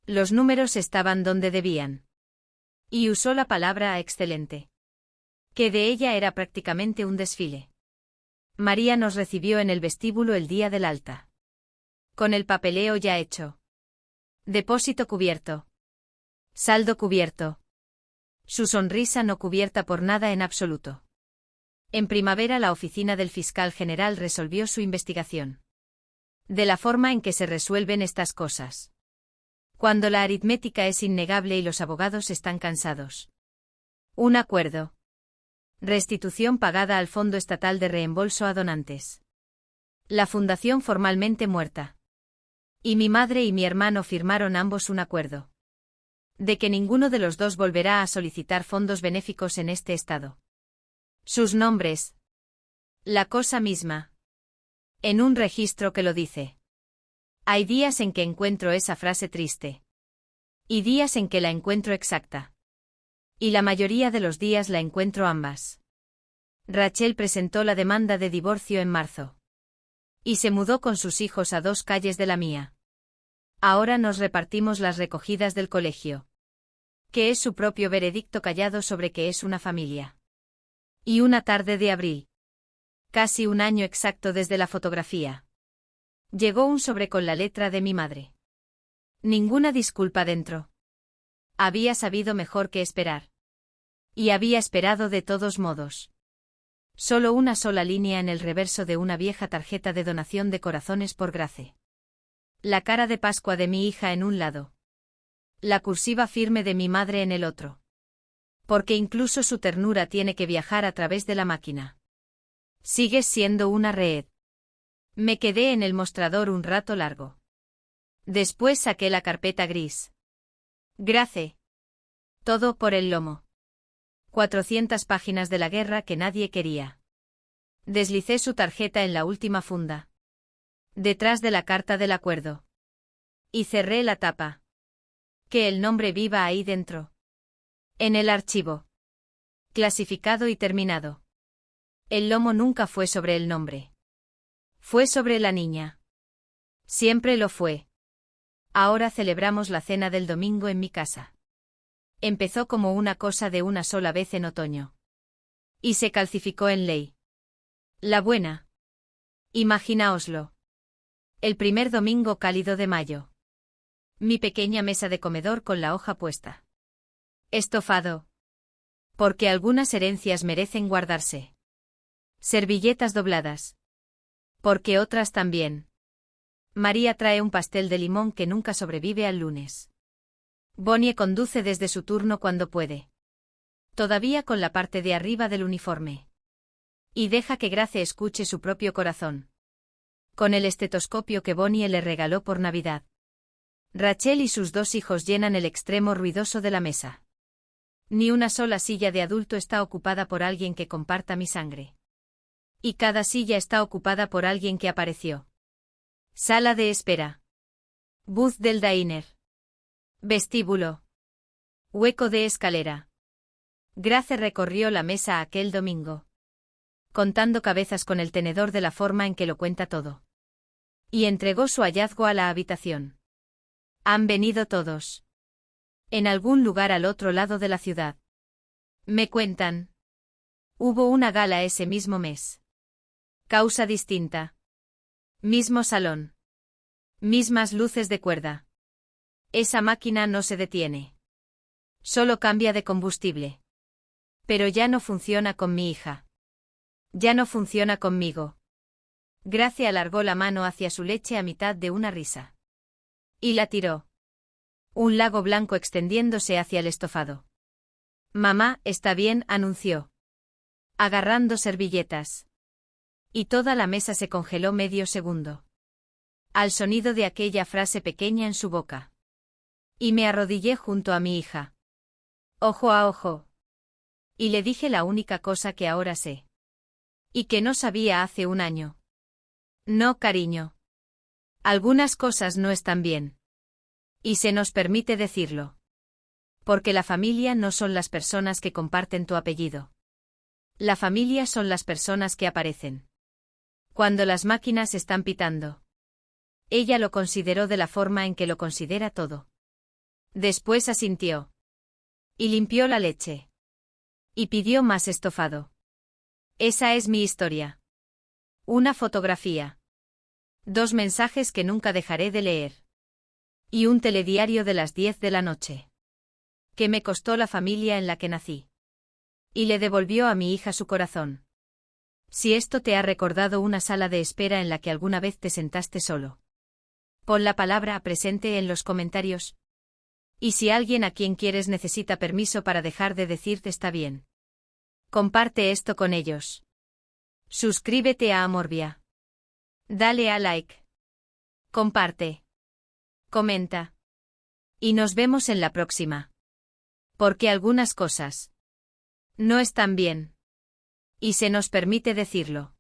S1: Los números estaban donde debían. Y usó la palabra excelente. Que de ella era prácticamente un desfile. María nos recibió en el vestíbulo el día del alta. Con el papeleo ya hecho. Depósito cubierto. Saldo cubierto. Su sonrisa no cubierta por nada en absoluto. En primavera la oficina del fiscal general resolvió su investigación. De la forma en que se resuelven estas cosas. Cuando la aritmética es innegable y los abogados están cansados. Un acuerdo. Restitución pagada al Fondo Estatal de Reembolso a Donantes. La fundación formalmente muerta. Y mi madre y mi hermano firmaron ambos un acuerdo. De que ninguno de los dos volverá a solicitar fondos benéficos en este estado. Sus nombres. La cosa misma. En un registro que lo dice. Hay días en que encuentro esa frase triste. Y días en que la encuentro exacta. Y la mayoría de los días la encuentro ambas. Rachel presentó la demanda de divorcio en marzo. Y se mudó con sus hijos a 2 calles de la mía. Ahora nos repartimos las recogidas del colegio. Que es su propio veredicto callado sobre que es una familia. Y una tarde de abril. Casi un año exacto desde la fotografía. Llegó un sobre con la letra de mi madre. Ninguna disculpa dentro. Había sabido mejor que esperar. Y había esperado de todos modos. Solo una sola línea en el reverso de una vieja tarjeta de donación de corazones por Grace. La cara de Pascua de mi hija en un lado. La cursiva firme de mi madre en el otro. Porque incluso su ternura tiene que viajar a través de la máquina. Sigues siendo una red. Me quedé en el mostrador un rato largo. Después saqué la carpeta gris. Grace. Todo por el lomo. 400 páginas de la guerra que nadie quería. Deslicé su tarjeta en la última funda. Detrás de la carta del acuerdo. Y cerré la tapa. Que el nombre viva ahí dentro. En el archivo. Clasificado y terminado. El lomo nunca fue sobre el nombre. Fue sobre la niña. Siempre lo fue. Ahora celebramos la cena del domingo en mi casa. Empezó como una cosa de una sola vez en otoño. Y se calcificó en ley. La buena. Imaginaoslo. El primer domingo cálido de mayo. Mi pequeña mesa de comedor con la hoja puesta. Estofado. Porque algunas herencias merecen guardarse. Servilletas dobladas. Porque otras también. María trae un pastel de limón que nunca sobrevive al lunes. Bonnie conduce desde su turno cuando puede. Todavía con la parte de arriba del uniforme. Y deja que Grace escuche su propio corazón. Con el estetoscopio que Bonnie le regaló por Navidad. Rachel y sus 2 hijos llenan el extremo ruidoso de la mesa. Ni una sola silla de adulto está ocupada por alguien que comparta mi sangre. Y cada silla está ocupada por alguien que apareció. Sala de espera. Booth del diner. Vestíbulo. Hueco de escalera. Grace recorrió la mesa aquel domingo. Contando cabezas con el tenedor de la forma en que lo cuenta todo. Y entregó su hallazgo a la habitación. Han venido todos. En algún lugar al otro lado de la ciudad. Me cuentan. Hubo una gala ese mismo mes. Causa distinta. Mismo salón. Mismas luces de cuerda. Esa máquina no se detiene. Solo cambia de combustible. Pero ya no funciona con mi hija. Ya no funciona conmigo. Grace alargó la mano hacia su leche a mitad de una risa. Y la tiró. Un lago blanco extendiéndose hacia el estofado. Mamá, está bien, anunció. Agarrando servilletas. Y toda la mesa se congeló medio segundo. Al sonido de aquella frase pequeña en su boca. Y me arrodillé junto a mi hija. Ojo a ojo. Y le dije la única cosa que ahora sé. Y que no sabía hace un año. No, cariño. Algunas cosas no están bien. Y se nos permite decirlo. Porque la familia no son las personas que comparten tu apellido. La familia son las personas que aparecen. Cuando las máquinas están pitando. Ella lo consideró de la forma en que lo considera todo. Después asintió. Y limpió la leche. Y pidió más estofado. Esa es mi historia. Una fotografía. 2 mensajes que nunca dejaré de leer. Y un telediario de las 10 de la noche. Que me costó la familia en la que nací. Y le devolvió a mi hija su corazón. Si esto te ha recordado una sala de espera en la que alguna vez te sentaste solo. Pon la palabra presente en los comentarios. Y si alguien a quien quieres necesita permiso para dejar de decirte está bien. Comparte esto con ellos. Suscríbete a Amorbia. Dale a like. Comparte. Comenta. Y nos vemos en la próxima. Porque algunas cosas no están bien. Y se nos permite decirlo.